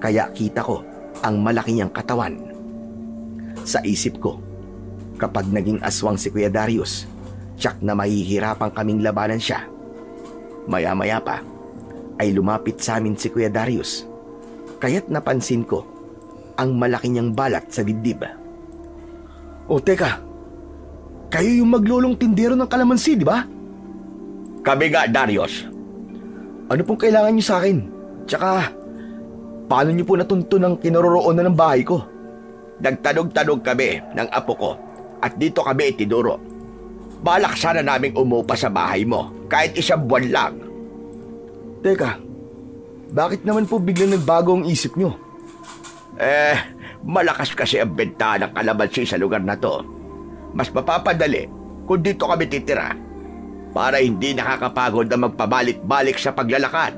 kaya kita ko ang malaki niyang katawan. Sa isip ko, kapag naging aswang si Kuya Darius, tiyak na mahihirapan kaming labanan siya. Maya-maya pa ay lumapit sa amin si Kuya Darius, kaya't napansin ko ang malaki niyang balat sa dibdib. O teka, kayo yung maglolong tindero ng kalamansi, di ba? Kami nga, Darius. Ano pong kailangan niyo sa akin? Tsaka, paano niyo po natunto ng kinaroroonan ng bahay ko? Nagtanong-tanong kami ng apo ko at dito kami itinuro. Balak sana naming umupa sa bahay mo kahit isang buwan lang. Teka, bakit naman po biglang nagbago ang isip niyo? Malakas kasi ang benta ng kalamansi sa lugar na to. Mas mapapadali kung dito kami titira para hindi nakakapagod na magpabalik-balik sa paglalakad.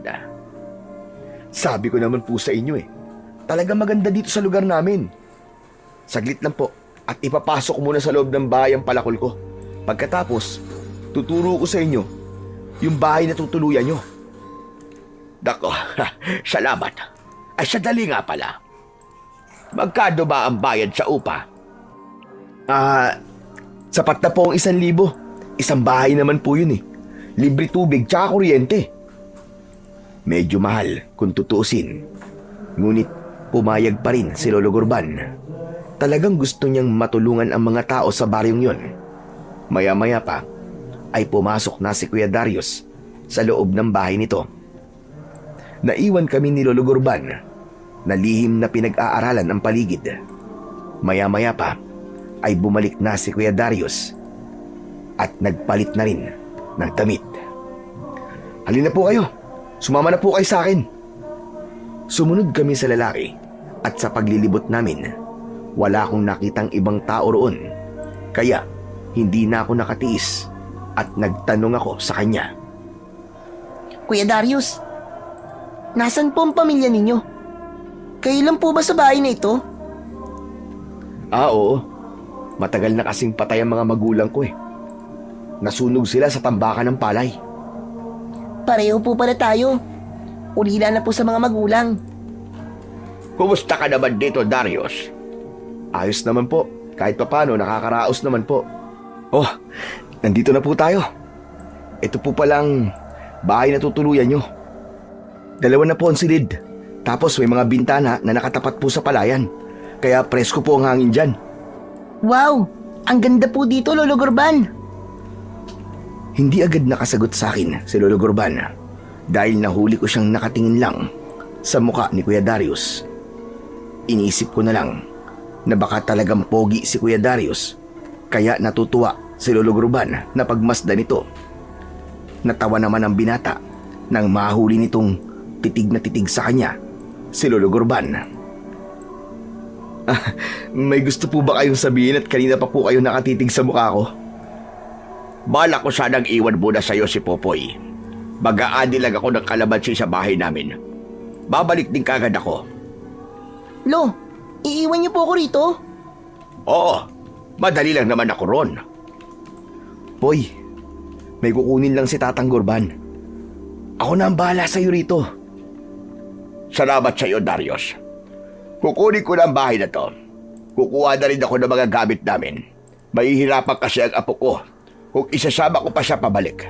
Sabi ko naman po sa inyo talaga maganda dito sa lugar namin. Saglit lang po at ipapasok ko muna sa loob ng bahay ang palakol ko. Pagkatapos, tuturo ko sa inyo yung bahay na tutuluyan nyo. Dako, salamat. Ay, sadali nga pala. Magkano ba ang bayad sa upa? Sapat na po ang 1,000. Isang bahay naman po yun Libre tubig tsaka kuryente. Medyo mahal kung tutuusin. Ngunit pumayag pa rin si Lolo Gurban. Talagang gusto niyang matulungan ang mga tao sa baryong yon. Maya-maya pa ay pumasok na si Kuya Darius sa loob ng bahay nito. Naiwan kami ni Lolo Gurban na lihim na pinag-aaralan ang paligid. Maya-maya pa ay bumalik na si Kuya Darius at nagpalit na rin ng damit. Halina po kayo, sumama na po kayo sa akin. Sumunod kami sa lalaki at sa paglilibot namin, wala akong nakitang ibang tao roon. Kaya hindi na ako nakatiis at nagtanong ako sa kanya. Kuya Darius, nasan po ang pamilya ninyo? Kayo lang po ba sa bahay na ito? Oo. Matagal na kasing patay ang mga magulang ko eh. Nasunog sila sa tambakan ng palay. Pareho po pala tayo. Ulila na po sa mga magulang. Kumusta ka naman dito, Darius? Ayos naman po. Kahit papano, nakakaraos naman po. Oh, nandito na po tayo. Ito po palang bahay na tutuluyan nyo. Dalawa na po ang silid. Tapos may mga bintana na nakatapat po sa palayan. Kaya presko po ang hangin dyan. Wow! Ang ganda po dito, Lolo Gurban. Hindi agad nakasagot sa akin si Lolo Gurban dahil nahuli ko siyang nakatingin lang sa muka ni Kuya Darius. Iniisip ko na lang na baka talagang pogi si Kuya Darius kaya natutuwa si Lolo Gurban na pagmasdan nito. Natawa naman ang binata nang mahuli nitong titig na titig sa kanya si Lolo Gurban. May gusto po ba kayong sabihin at kanina pa po kayo nakatitig sa mukha ko? Bala ko sanang iwan muna sa'yo si Popoy. Mag-aadi lang ako ng kalamansi sa bahay namin. Babalik din kagad ako. Lo, iiwan niyo po ako rito? Oo, madali lang naman ako ron. Poy, may kukunin lang si Tatang Gurban. Ako na ang bahala sa'yo rito. Salamat sa iyo, Darius. Kukunin ko na ang bahay na to. Kukuha na rin ako ng mga gamit namin. Mahihirapan kasi ang apo ko kung isasama ko pa siya pabalik.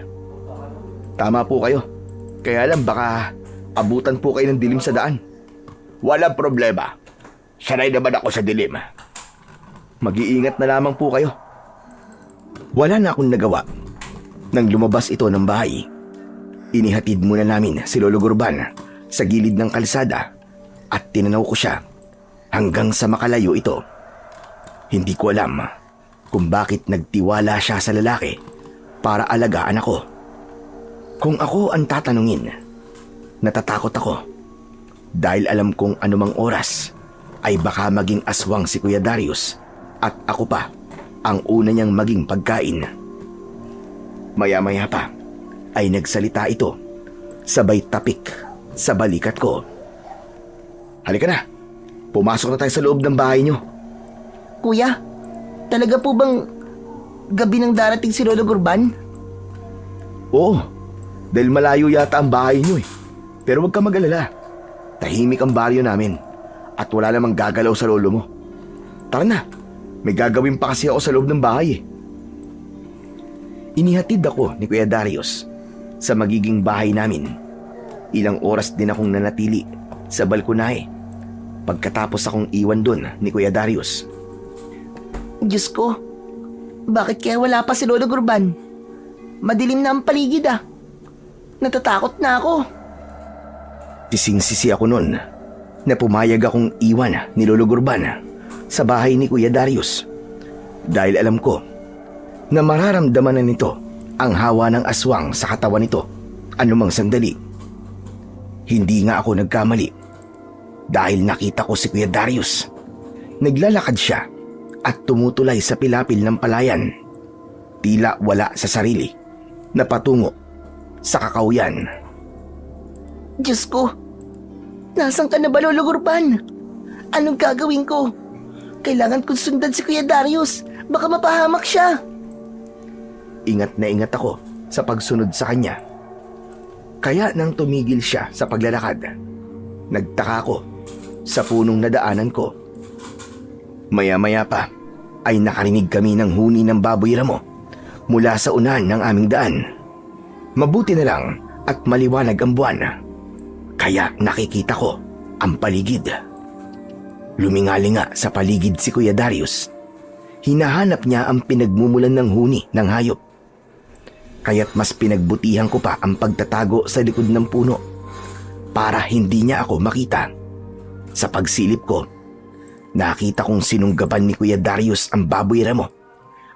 Tama po kayo. Kaya lang baka abutan po kayo ng dilim sa daan. Walang problema. Sanay naman ako sa dilim. Mag-iingat na lamang po kayo. Wala na akong nagawa. Nang lumabas ito ng bahay, inihatid muna namin si Lolo Gurban sa gilid ng kalsada at tinanaw ko siya hanggang sa makalayo ito. Hindi ko alam kung bakit nagtiwala siya sa lalaki para alagaan ako. Kung ako ang tatanungin, natatakot ako dahil alam kong anumang oras ay baka maging aswang si Kuya Darius at ako pa ang una niyang maging pagkain. Maya-maya pa ay nagsalita ito, sabay tapik sa balikat ko. Halika na, pumasok na tayo sa loob ng bahay niyo. Kuya, talaga po bang gabi nang darating si Lolo Gurban? Oo, dahil malayo yata ang bahay niyo eh. Pero huwag ka mag-alala, tahimik ang baryo namin at wala namang gagalaw sa lolo mo. Tara na, may gagawin pa kasi ako sa loob ng bahay eh. Inihatid ako ni Kuya Darius sa magiging bahay namin. Ilang oras din akong nanatili sa balkonahe pagkatapos akong iwan doon ni Kuya Darius. Diyos ko, bakit kaya wala pa si Lolo Gurban? Madilim na ang paligid ah. Natatakot na ako. Sising-sisi ako noon na pumayag akong iwan ni Lolo Gurban sa bahay ni Kuya Darius dahil alam ko na mararamdaman na nito ang hawa ng aswang sa katawan nito anumang sandali. Hindi nga ako nagkamali dahil nakita ko si Kuya Darius. Naglalakad siya at tumutulay sa pilapil ng palayan. Tila wala sa sarili na patungo sa kakauyan. Diyos ko, nasan ka na ba, Lolo Gurban? Anong gagawin ko? Kailangan kong sundan si Kuya Darius. Baka mapahamak siya. Ingat na ingat ako sa pagsunod sa kanya. Kaya nang tumigil siya sa paglalakad, nagtaka ako sa punong nadaanan ko. Maya-maya pa ay nakarinig kami ng huni ng baboy ramo mula sa unahan ng aming daan. Mabuti na lang at maliwanag ang buwan, kaya nakikita ko ang paligid. Lumingalinga sa paligid si Kuya Darius. Hinahanap niya ang pinagmumulan ng huni ng hayop. Kaya't mas pinagbutihan ko pa ang pagtatago sa likod ng puno para hindi niya ako makita. Sa pagsilip ko, nakita kong sinunggaban ni Kuya Darius ang baboy ramo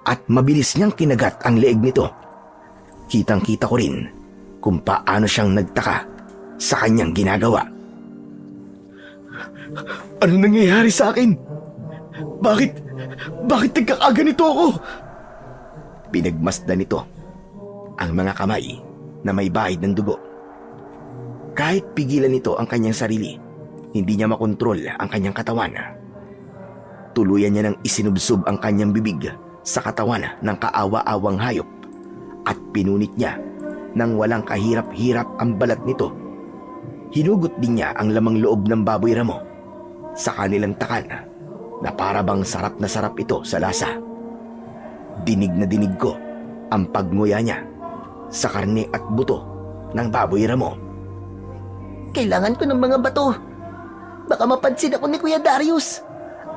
at mabilis niyang kinagat ang leeg nito. Kitang-kita ko rin kung paano siyang nagtaka sa kanyang ginagawa. Ano nangyayari sa akin? Bakit nagkakaganito ako? Pinagmasdan nito ang mga kamay na may bahid ng dugo. Kahit pigilan nito ang kanyang sarili, hindi niya makontrol ang kanyang katawan. Tuluyan niya nang isinubsob ang kanyang bibig sa katawan ng kaawa-awang hayop at pinunit niya nang walang kahirap-hirap ang balat nito. Hinugot din niya ang lamang loob ng baboy ramo sa kanilang takan na para bang sarap na sarap ito sa lasa. Dinig na dinig ko ang pagnguya niya sa karne at buto ng baboy ramo. Kailangan ko ng mga bato. Baka mapansin ako ni Kuya Darius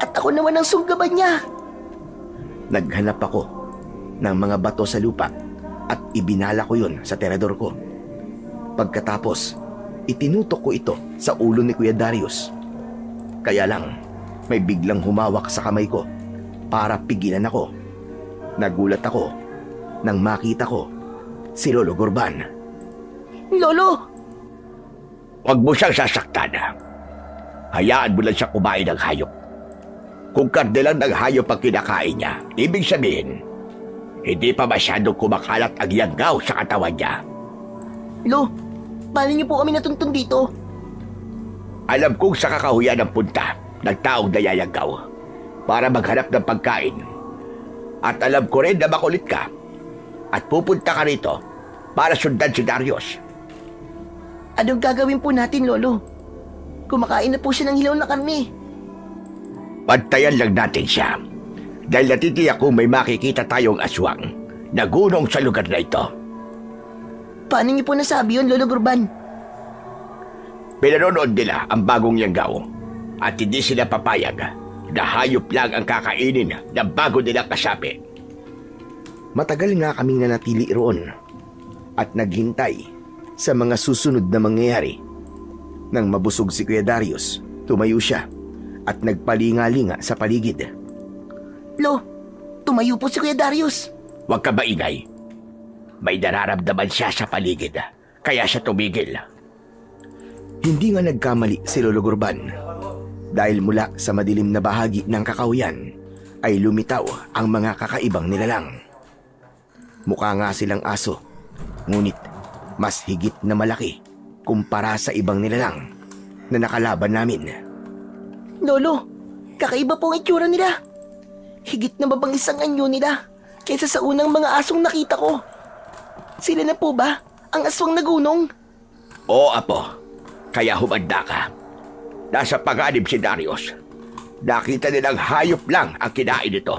at ako naman ang sunggaban niya. Naghanap ako ng mga bato sa lupa at ibinala ko yun sa terador ko. Pagkatapos, itinutok ko ito sa ulo ni Kuya Darius. Kaya lang, may biglang humawak sa kamay ko para pigilan ako. Nagulat ako nang makita ko si Lolo Gurban. Lolo! Huwag mo siyang sasaktan. Hayaan mo lang siya kumain ng hayop. Kung karne lang ng hayop ang kinakain niya, ibig sabihin, hindi pa masyadong kumakalat ang yanggaw sa katawan niya. Lo, paano niyo po kami natuntun dito? Alam kong sa kakahuyan ng punta ng taong nayayanggaw para maghanap ng pagkain. At alam ko rin na makulit ka at pupunta ka rito para sundan si Darius. Anong gagawin po natin, Lolo? Kumakain na po siya ng hilaw na karne. Pantayan lang natin siya dahil natitiyak kong may makikita tayong aswang na gunong sa lugar na ito. Paano niyo po nasabi yun, Lolo Gurban? Pinanonood nila ang bagong yanggaw at hindi sila papayag na hayop lang ang kakainin ng bago nilang kasapi. Matagal nga kaming nanatili roon at naghintay sa mga susunod na mangyayari. Nang mabusog si Kuya Darius, tumayo siya at nagpalinga-linga sa paligid. Lo, tumayo po si Kuya Darius. Huwag ka maingay. May nararamdaman siya sa paligid, kaya siya tumigil. Hindi nga nagkamali si Lolo Gurban dahil mula sa madilim na bahagi ng kakahuyan ay lumitaw ang mga kakaibang nilalang. Mukha nga silang aso, ngunit mas higit na malaki kumpara sa ibang nilalang na nakalaban namin. Lolo, kakaiba po ang itsura nila. Higit na mabangis ang anyo nila kaysa sa unang mga asong nakita ko. Sila na po ba ang aswang nagunong? Oo, apo. Kaya humanda ka. Nasa pag-anib si Darius. Nakita nilang hayop lang ang kinain nito.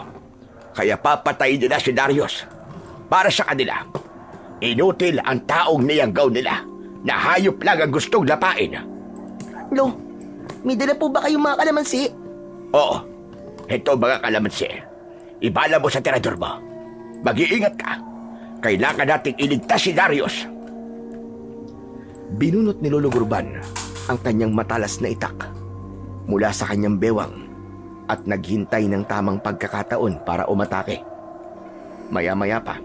Kaya papatayin nila si Darius. Para sa kanila, inutil ang taong niyanggaw nila na hayop lang ang gustong lapain. Lo, may dala po ba kayong mga kalamansi? Oo, ito mga kalamansi. Ibala mo sa tirador mo. Mag-iingat ka. Kailangan nating iligtas si Darius. Binunot ni Lolo Gurban ang kanyang matalas na itak mula sa kanyang bewang at naghintay ng tamang pagkakataon para umatake. Maya-maya pa,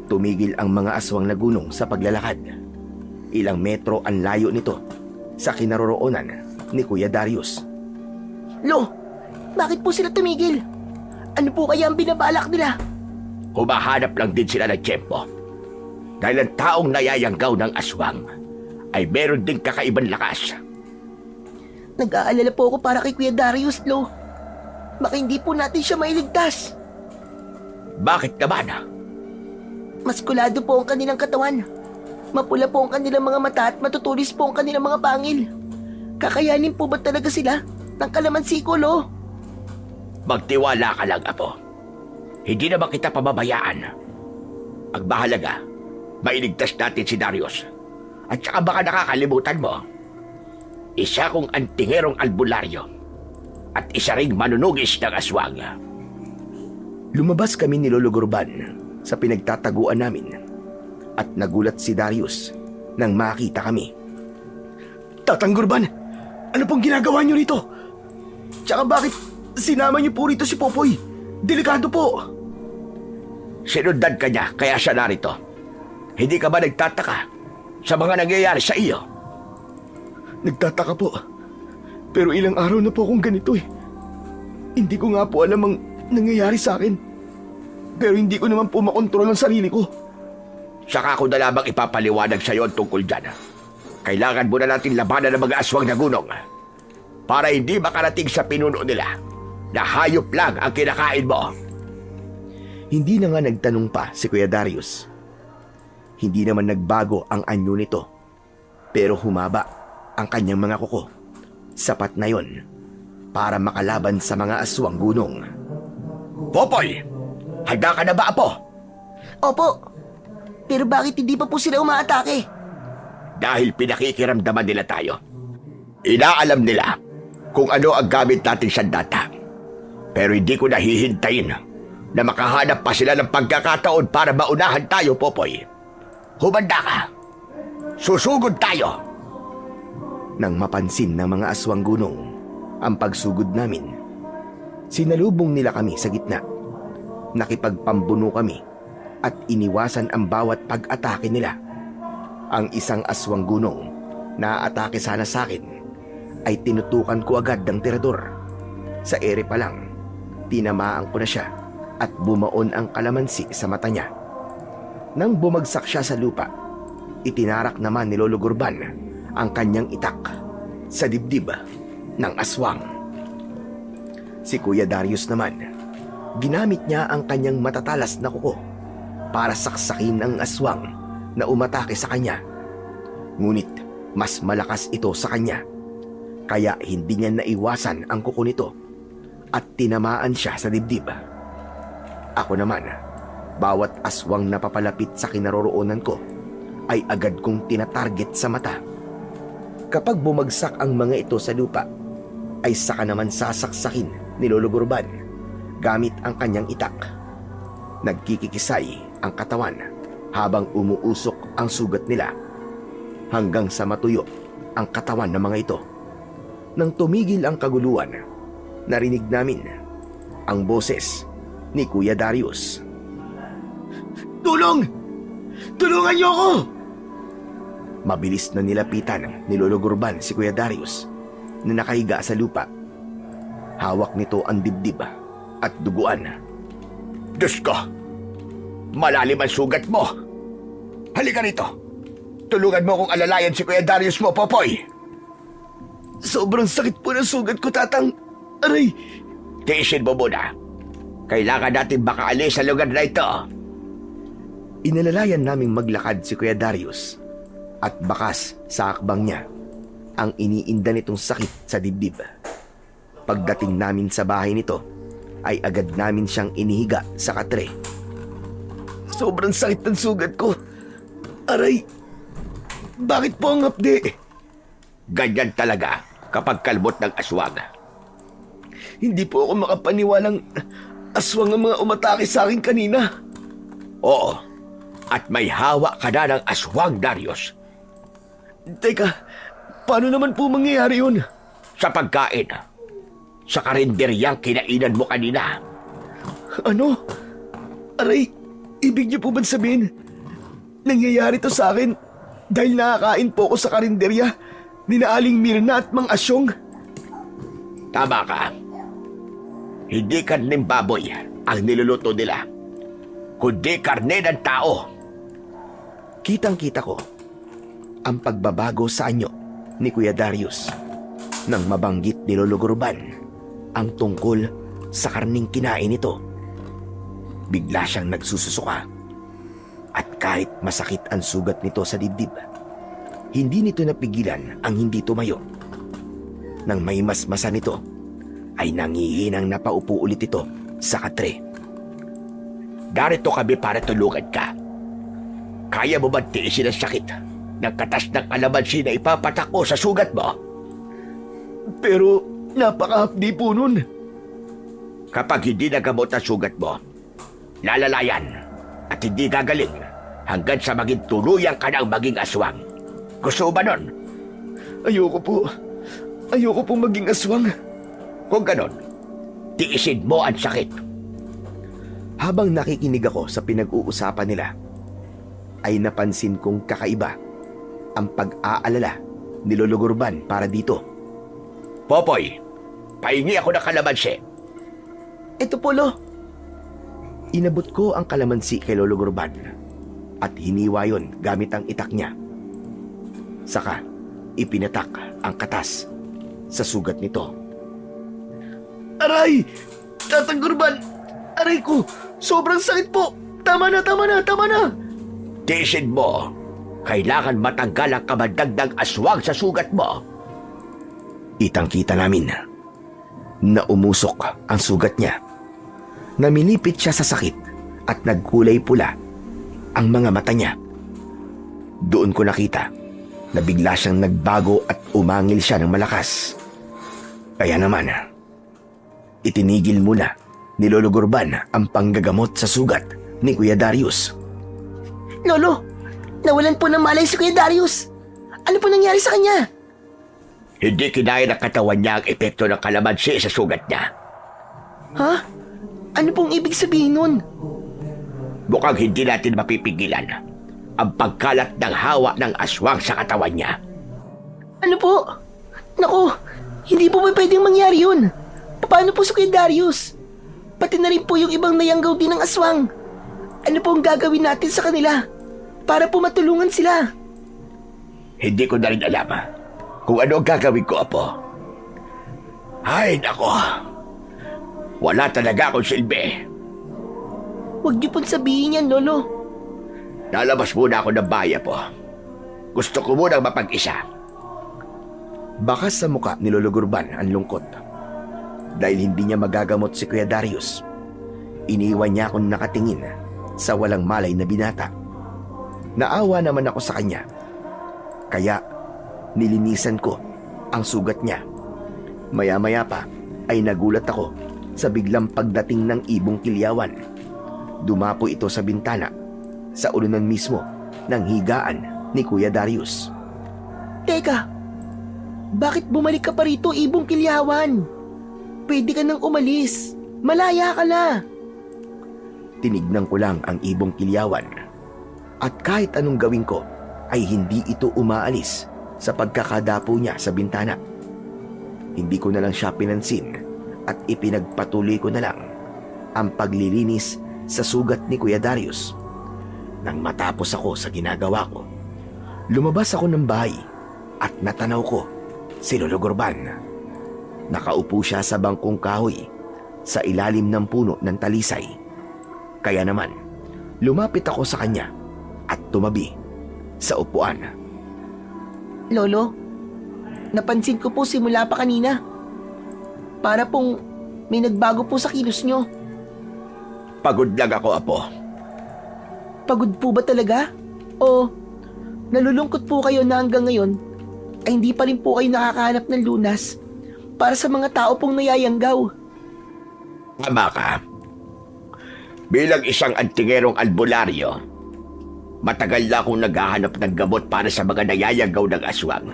tumigil ang mga aswang na gunong sa paglalakad. Ilang metro ang layo nito sa kinaroroonan ni Kuya Darius. Lo, bakit po sila tumigil? Ano po kaya ang binabalak nila? Humahanap lang din sila ng tiyempo. Dahil ang taong nayayanggaw ng aswang ay meron ding kakaibang lakas. Nag-aalala po ako para kay Kuya Darius, Lo. Baka hindi po natin siya mailigtas. Bakit naman? Maskulado po ang kanilang katawan. Mapula po ang kanilang mga mata at matutulis po ang kanilang mga pangil. Kakayanin po ba talaga sila ng kalamansi ko, Lo? Magtiwala ka lang, apo. Hindi naman kita pababayaan. Ang mahalaga, mailigtas natin si Darius. At saka baka nakakalimutan mo, isa kong antingerong albularyo at isa ring manunugis ng aswang. Lumabas kami ni Lolo Gurban sa pinagtataguan namin At nagulat si Darius nang makita kami. Tatang Gurban, ano pong ginagawa niyo rito? Tsaka bakit sinama niyo po rito si Popoy? Delikado po. Sinundan ka niya, kaya siya narito. Hindi ka ba nagtataka sa mga nangyayari sa iyo? Nagtataka po. Pero ilang araw na po akong ganito eh. Hindi ko nga po alam ang nangyayari sa akin. Pero hindi ko naman po makontrol ang sarili ko. Saka ako na lamang ipapaliwanag sa iyo tungkol dyan. Kailangan mo na natin labanan ng mga aswang na gunong para hindi makarating sa pinuno nila na hayop lang ang kinakain mo. Hindi na nga nagtanong pa si Kuya Darius. Hindi naman nagbago ang anyo nito. Pero humaba ang kanyang mga kuko. Sapat na yon para makalaban sa mga aswang gunong. Popoy, handa ka na ba, Apo? Opo. Pero bakit hindi pa po sila umaatake? Dahil pinakikiramdaman nila tayo. Inaalam nila kung ano ang gamit nating sandata. Pero hindi ko nahihintayin na makahanap pa sila ng pagkakataon para maunahan tayo, Popoy. Humanda ka. Susugod tayo. Nang mapansin ng mga aswang gunong ang pagsugod namin, sinalubong nila kami sa gitna. Nakipagpambuno kami at iniwasan ang bawat pag-atake nila. Ang isang aswang gunong na atake sana sa akin ay tinutukan ko agad ng tirador. Sa ere pa lang, tinamaan ko na siya at bumaon ang kalamansi sa mata niya. Nang bumagsak siya sa lupa, itinarak naman ni Lolo Gurban ang kanyang itak sa dibdib ng aswang. Si Kuya Darius naman, ginamit niya ang kanyang matatalas na kuko para saksakin ang aswang na umatake sa kanya. Ngunit mas malakas ito sa kanya, kaya hindi niya naiwasan ang kuko nito at tinamaan siya sa dibdib. Ako naman, bawat aswang na papalapit sa kinaroroonan ko ay agad kong tinatarget sa mata. Kapag bumagsak ang mga ito sa lupa, ay saka naman sasaksakin ni Lolo Gurban gamit ang kanyang itak. Nagkikikisay ang katawan habang umuusok ang sugat nila hanggang sa matuyo ang katawan ng mga ito. Nang tumigil ang kaguluhan, narinig namin ang boses ni Kuya Darius. Tulong! Tulungan niyo ako! Mabilis na nilapitan ni Lolo Gurban si Kuya Darius na nakahiga sa lupa. Hawak nito ang dibdib at duguan. Diyos ko! Malalim ang sugat mo! Halika rito! Tulungan mo kung alalayan si Kuya Darius mo, Popoy! Sobrang sakit po ng sugat ko, Tatang. Aray! Tiisin mo muna. Kailangan natin makaalis sa lugar na ito. Inalalayan naming maglakad si Kuya Darius at bakas sa akbang niya ang iniinda nitong sakit sa dibdib. Pagdating namin sa bahay nito, ay agad namin siyang inihiga sa katre. Sobrang sakit ng sugat ko. Aray! Bakit po ang hapdi? Ganyan talaga kapag kalmot ng aswang. Hindi po ako makapaniwalang aswang ang mga umatake sa akin kanina. Oo, at may hawa ka na ng aswang, Darius. Teka, paano naman po mangyayari yun? Sa pagkain. Sa karinderyang kinainan mo kanina. Ano? Aray, ibig niyo po ba sabihin, nangyayari to sa akin dahil nakakain po ako sa karinderya ni na Aling Mirna at Mang Asyong? Tama ka. Hindi karneng baboy ang niluluto nila, kundi karne ng tao. Kitang-kita ko ang pagbabago sa anyo ni Kuya Darius nang mabanggit ni Lolo Gurban ang tungkol sa karning kinain nito. Bigla siyang nagsususuka at kahit masakit ang sugat nito sa dibdib, hindi nito napigilan ang hindi tumayo. Nang may masmasa nito, ay nangihinang napaupo ulit ito sa katre. Darito kami para tulungan ka. Kaya mo ba tiisin ang sakit ng katas ng kalamansi na ipapatak ko sa sugat mo? Pero napakahapdi po nun. Kapag hindi nagamot ang sugat mo, lalalayan at hindi gagaling hanggang sa maging tuluyan ka ng maging aswang. Gusto mo ba nun? Ayoko po. Ayoko po maging aswang. Kung ganon, tiisin mo ang sakit. Habang nakikinig ako sa pinag-uusapan nila, ay napansin kong kakaiba ang pag-aalala ni Lolo Gurban para dito. Popoy, pahingi ako ng kalamansi. Ito po, Lo. Inabot ko ang kalamansi kay Lolo Gurban at hiniwa yon gamit ang itak niya. Saka, ipinatak ang katas sa sugat nito. Aray! Tatang Gurban! Aray ko! Sobrang sakit po! Tama na! Tiisin mo. Kailangan matanggal ang kamadagdag aswang sa sugat mo. Kitang-kita namin na umusok ang sugat niya. Namilipit siya sa sakit at nagkulay pula ang mga mata niya. Doon ko nakita na bigla siyang nagbago at umangil siya ng malakas. Kaya naman, itinigil muna ni Lolo Gurban ang panggagamot sa sugat ni Kuya Darius. Lolo, nawalan po ng malay si Kuya Darius. Ano po nangyari sa kanya? Hindi kinaya ng katawan niya ang epekto ng kalamansi sa sugat niya. Ha? Ano pong ibig sabihin nun? Mukhang hindi natin mapipigilan ang pagkalat ng hawa ng aswang sa katawan niya. Ano po? Naku, hindi po ba pwedeng mangyari yun? Paano po sa Kuya Darius? Pati na rin po yung ibang nayanggaw din ng aswang. Ano po ang gagawin natin sa kanila para po matulungan sila? Hindi ko na rin alam kung ano ang gagawin ko, Apo. Ay, nako. Wala talaga akong silbi. Huwag niyo pong sabihin yan, Lolo. Lalabas muna ako ng bahay, Apo. Gusto ko munang mapag-isa. Bakas sa muka ni Lolo Gurban ang lungkot. Dahil hindi niya magagamot si Kuya Darius, iniwan niya akong nakatingin sa walang malay na binata. Naawa naman ako sa kanya. Kaya nilinisan ko ang sugat niya. Maya-maya pa ay nagulat ako sa biglang pagdating ng ibong kilyawan. Dumapo ito sa bintana sa ulunan mismo ng higaan ni Kuya Darius. Teka, bakit bumalik ka pa rito, ibong kilyawan? Pwede ka nang umalis. Malaya ka na. Tinignan ko lang ang ibong kilyawan at kahit anong gawin ko ay hindi ito umaalis sa pagkakadapo niya sa bintana. Hindi ko na lang siya pinansin at ipinagpatuloy ko na lang ang paglilinis sa sugat ni Kuya Darius. Nang matapos ako sa ginagawa ko, lumabas ako ng bahay at natanaw ko si Lolo Gurban. Nakaupo siya sa bangkong kahoy sa ilalim ng puno ng talisay. Kaya naman, lumapit ako sa kanya at tumabi sa upuan. Lolo, napansin ko po simula pa kanina. Para pong may nagbago po sa kilos nyo. Pagod lang ako, Apo. Pagod po ba talaga? O nalulungkot po kayo na hanggang ngayon ay hindi pa rin po kayo nakakahanap ng lunas para sa mga tao pong nayayanggaw? Tama ka. Bilang isang antingerong albularyo, matagal na akong naghahanap ng gamot para sa mga nayayanggaw ng aswang.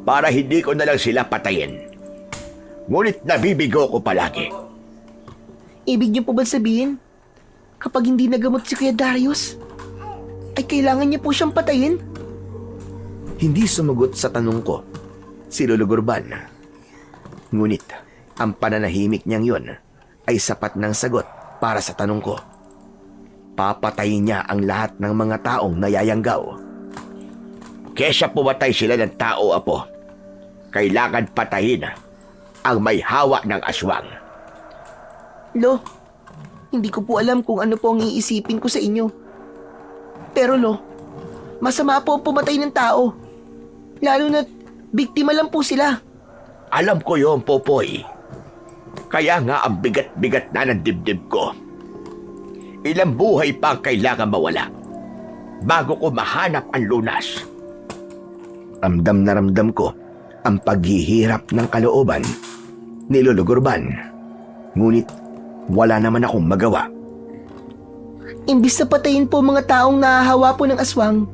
Para hindi ko na lang sila patayin. Ngunit nabibigo ko palagi. Ibig niyo po ba sabihin, kapag hindi nagamot si Kuya Darius, ay kailangan niya po siyang patayin? Hindi sumagot sa tanong ko si Lolo Gurban. Ngunit ang pananahimik niyang yon ay sapat ng sagot para sa tanong ko. Papatayin niya ang lahat ng mga taong nayayanggaw. Kesa pumatay sila ng tao, Apo, kailangan patayin ang may hawa ng aswang. Lo, hindi ko po alam kung ano po ang iisipin ko sa inyo. Pero Lo, masama po ang pumatay ng tao. Lalo na biktima lang po sila. Alam ko yon, Popoy. Kaya nga ang bigat-bigat na ng dibdib ko. Ilang buhay pa ang kailangan mawala bago ko mahanap ang lunas. Ramdam na ramdam ko ang paghihirap ng kalooban ni Lolo Gurban. Ngunit wala naman akong magawa. Imbis na patayin po mga taong nahahawa po ng aswang,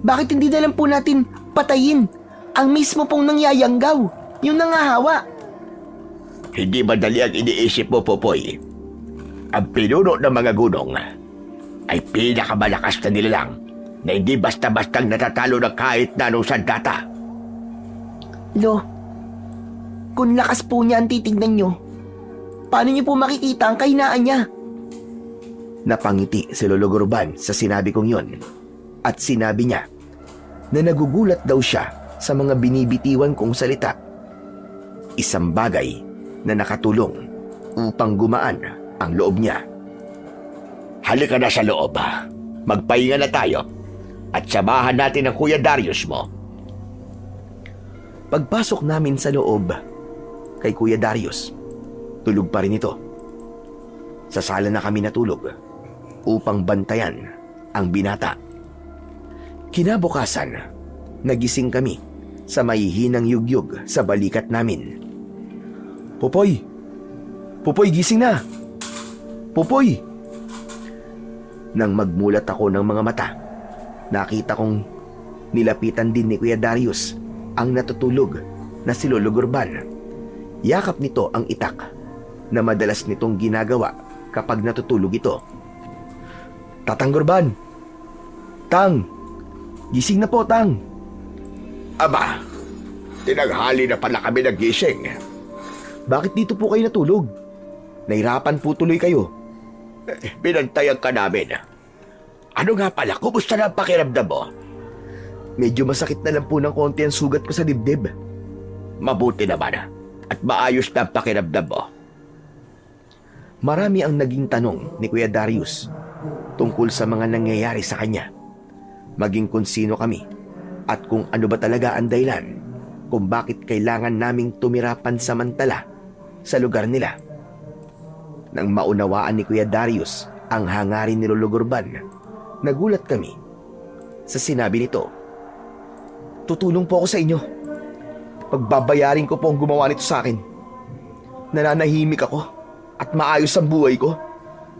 bakit hindi na lang po natin patayin ang mismo pong nangyayanggaw, yung nangahawa? Hindi madali ang iniisip mo, Popoy. Ang pinuno ng mga gunong ay pinakamalakas na nilalang na hindi basta-bastang natatalo ng kahit na anong sandata. Lo, kung lakas po niya ang titignan nyo, paano niyo po makikita ang kahinaan niya? Napangiti si Lolo Gurban sa sinabi kong yon at sinabi niya na nagugulat daw siya sa mga binibitiwan kong salita. Isang bagay na nakatulong upang gumaan ang loob niya. Halika na sa loob. Magpahinga na tayo at samahan natin ang Kuya Darius mo. Pagpasok namin sa loob kay Kuya Darius, tulog pa rin ito. Sa sala na kami natulog upang bantayan ang binata. Kinabukasan, nagising kami sa mahihinang yugyug sa balikat namin. Popoy! Popoy, gising na! Popoy! Nang magmulat ako ng mga mata, nakita kong nilapitan din ni Kuya Darius ang natutulog na si Lolo Gurban. Yakap nito ang itak na madalas nitong ginagawa kapag natutulog ito. Tatang Gurban! Tang! Gising na po, Tang! Aba, tinaghali na pala kami nagising. Bakit dito po kayo natulog? Nahirapan po tuloy kayo. Binantayan ka namin. Ano nga pala, kumusta na ang pakiramdam mo? Medyo masakit na lang po ng konti ang sugat ko sa dibdib. Mabuti naman at maayos na ang pakiramdam mo. Marami ang naging tanong ni Kuya Darius tungkol sa mga nangyayari sa kanya. Maging kung sino kami at kung ano ba talaga ang dahilan kung bakit kailangan naming tumira pansamantala sa lugar nila. Nang maunawaan ni Kuya Darius ang hangarin ni Lolo Gurban, nagulat kami sa sinabi nito. Tutulong po ako sa inyo. Pagbabayarin ko po ang gumawa nito sa akin. Nananahimik ako at maayos ang buhay ko.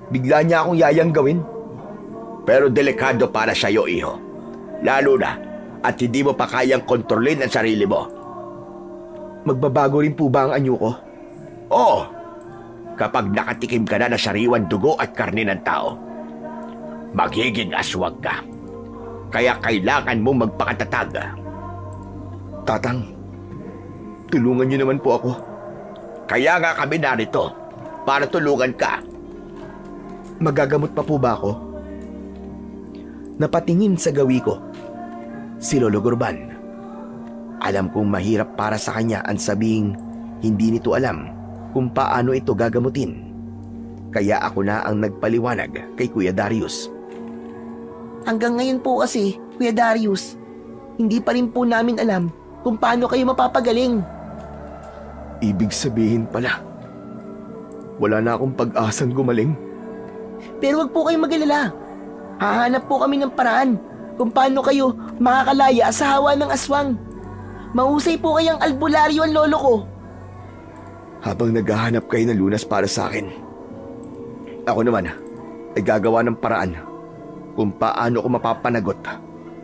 Bigla niya akong yayanggawin. Pero delikado para sa iyo, iho. Lalo na at hindi mo pa kayang kontrolin ang sarili mo. Magbabago rin po ba ang anyo ko? Oo, kapag nakatikim ka na ng sariwan dugo at karne ng tao, magiging aswang ka. Kaya kailangan mo magpakatatag. Tatang, tulungan niyo naman po ako. Kaya nga kami narito, para tulungan ka. Magagamot pa po ba ako? Napatingin sa gawi ko si Lolo Gurban. Alam kong mahirap para sa kanya ang sabing hindi nito alam kung paano ito gagamutin. Kaya ako na ang nagpaliwanag kay Kuya Darius. Hanggang ngayon po kasi, Kuya Darius, hindi pa rin po namin alam kung paano kayo mapapagaling. Ibig sabihin pala, wala na akong pag-asang gumaling. Pero wag po kayong mag-alala. Hahanap po kami ng paraan kung paano kayo makakalaya sa hawa ng aswang. Mahusay po kayang albularyo ang lolo ko. Habang naghahanap kayo ng lunas para sa akin, ako naman ay gagawa ng paraan kung paano ko mapapanagot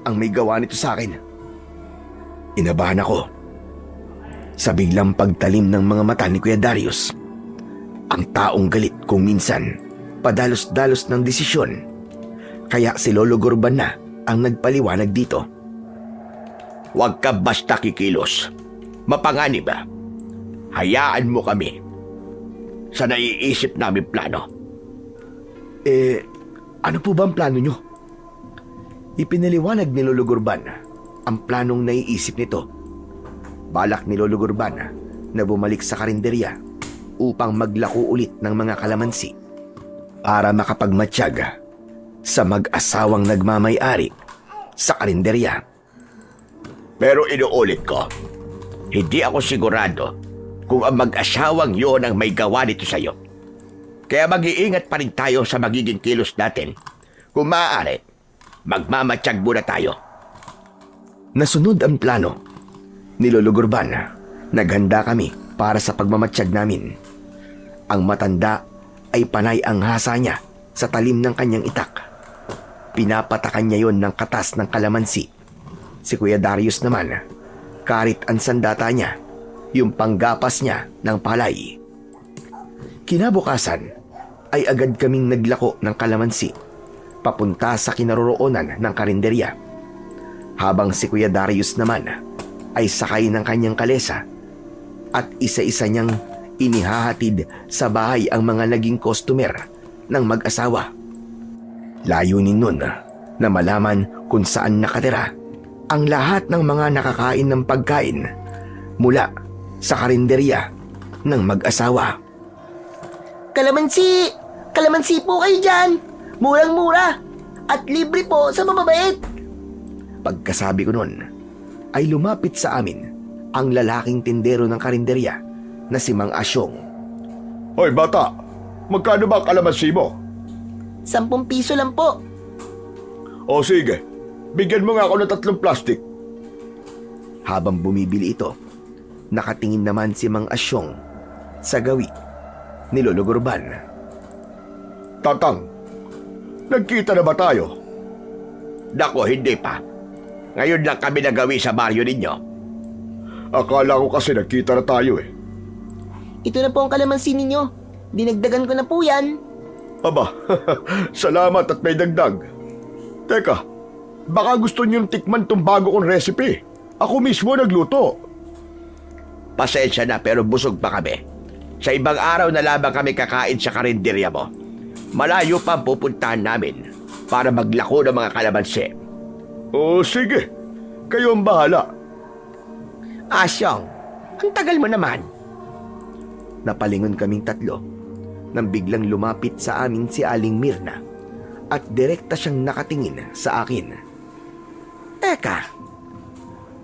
ang may gawa nito sa akin. Inabahan ako sa biglang pagtalim ng mga mata ni Kuya Darius. Ang taong galit kung minsan padalos-dalos ng desisyon. Kaya si Lolo Gurban na ang nagpaliwanag dito. Huwag ka basta kikilos. Mapanganib ba? Hayaan mo kami sa naiisip namin plano. Ano po ba ang plano nyo? Ipinaliwanag ni Lolo Gurban ang planong naiisip nito. Balak ni Lolo Gurban na bumalik sa karinderya upang maglako ulit ng mga kalamansi para makapagmatsyag sa mag-asawang nagmamay-ari sa karinderya. Pero inuulit ko, hindi ako sigurado kung ang mag-asawang yon ang may gawa nito sa'yo. Kaya mag-iingat pa rin tayo sa magiging kilos natin. Kung maaari, magmamatsyag muna tayo. Nasunod ang plano ni Lolo Gurban. Naghanda kami para sa pagmamatsyag namin. Ang matanda ay panay ang hasa niya sa talim ng kanyang itak. Pinapatakan niya yon ng katas ng kalamansi. Si Kuya Darius naman, karit ang sandata niya, yung panggapas niya ng palay. Kinabukasan ay agad kaming naglako ng kalamansi papunta sa kinaroroonan ng karinderya. Habang si Kuya Darius naman ay sakay ng kanyang kalesa at isa-isa niyang inihahatid sa bahay ang mga naging customer ng mag-asawa. Layunin nun na malaman kung saan nakatira ang lahat ng mga nakakain ng pagkain mula sa karinderya ng mag-asawa. Kalamansi! Kalamansi po kayo dyan! Murang-mura! At libre po sa mababait! Pagkasabi ko nun, ay lumapit sa amin ang lalaking tindero ng karinderya na si Mang Asyong. Hoy bata, magkano ba ang kalamansi mo? 10 piso lang po. O sige, bigyan mo nga ako ng 3 plastic. Habang bumibili ito, nakatingin naman si Mang Asyong sa gawi ni Lolo Gurban. Tatang, nagkita na ba tayo? Nako, hindi pa. Ngayon lang kami nagawi sa baryo ninyo. Akala ko kasi nagkita na tayo eh. Ito na po ang kalamansi ninyo. Dinagdagan ko na po yan. Aba, salamat at may dagdag. Teka, baka gusto niyong tikman tong bago kong recipe. Ako mismo nagluto. Pasensya na pero busog pa kami. Sa ibang araw na lamang kami kakain sa karinderya mo. Malayo pa ang pupuntahan namin para maglako ng mga kalamansi. Oh, sige. Kayo ang bahala. Asyong, ang tagal mo naman. Napalingon kaming tatlo nang biglang lumapit sa amin si Aling Mirna at direkta siyang nakatingin sa akin. Teka,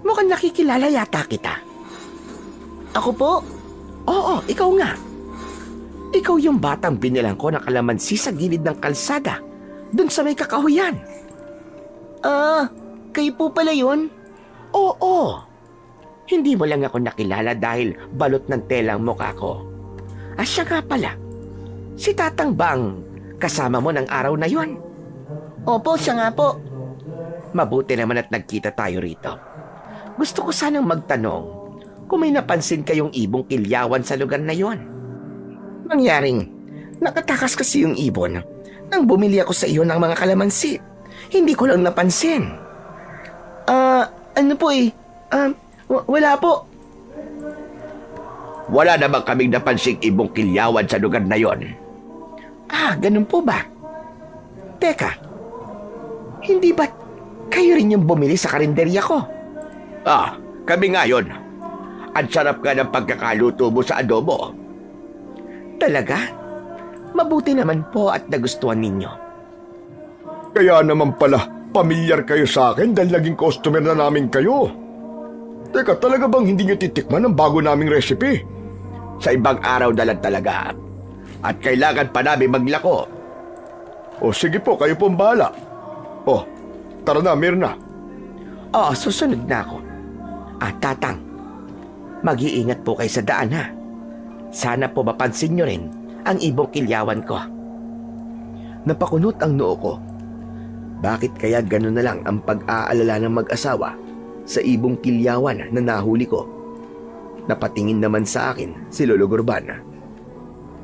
mukhang nakikilala yata kita. Ako po? Oo, ikaw nga. Ikaw yung batang binilang ko ng kalamansi sa gilid ng kalsada, dun sa may kakahuyan. Kayo po pala yun? Oo. Hindi mo lang ako nakilala dahil balot ng telang mukha ko. Siya nga pala. Si Tatang Bang, kasama mo ng araw na yon. Opo, siya nga po. Mabuti naman at nagkita tayo rito. Gusto ko sanang magtanong kung may napansin kayong ibong kilyawan sa lugar na yon. Mangyaring, nakatakas kasi yung ibon nang bumili ako sa iyo ng mga kalamansi. Hindi ko lang napansin. Ano po eh? Wala po. Wala namang kaming napansing ibong kilyawan sa lugar na yon. Ganun po ba? Teka, hindi ba't kayo rin yung bumili sa karinderya ko? Kami nga yun. Ang sarap nga ng pagkakaluto mo sa adobo. Talaga? Mabuti naman po at nagustuhan ninyo. Kaya naman pala, pamilyar kayo sa akin dahil naging customer na namin kayo. Teka, talaga bang hindi nyo titikman ang bago naming recipe? Sa ibang araw na lang talaga. At kailangan pa namin maglako. O sige po, kayo pong bahala. O, tara na, Mirna. Oo, susunod na ako. Tatang, mag-iingat po kayo sa daan ha. Sana po mapansin nyo rin ang ibong kilyawan ko. Napakunot ang noo ko. Bakit kaya gano'n na lang ang pag-aalala ng mag-asawa sa ibong kilyawan na nahuli ko? Napatingin naman sa akin si Lolo Gurban.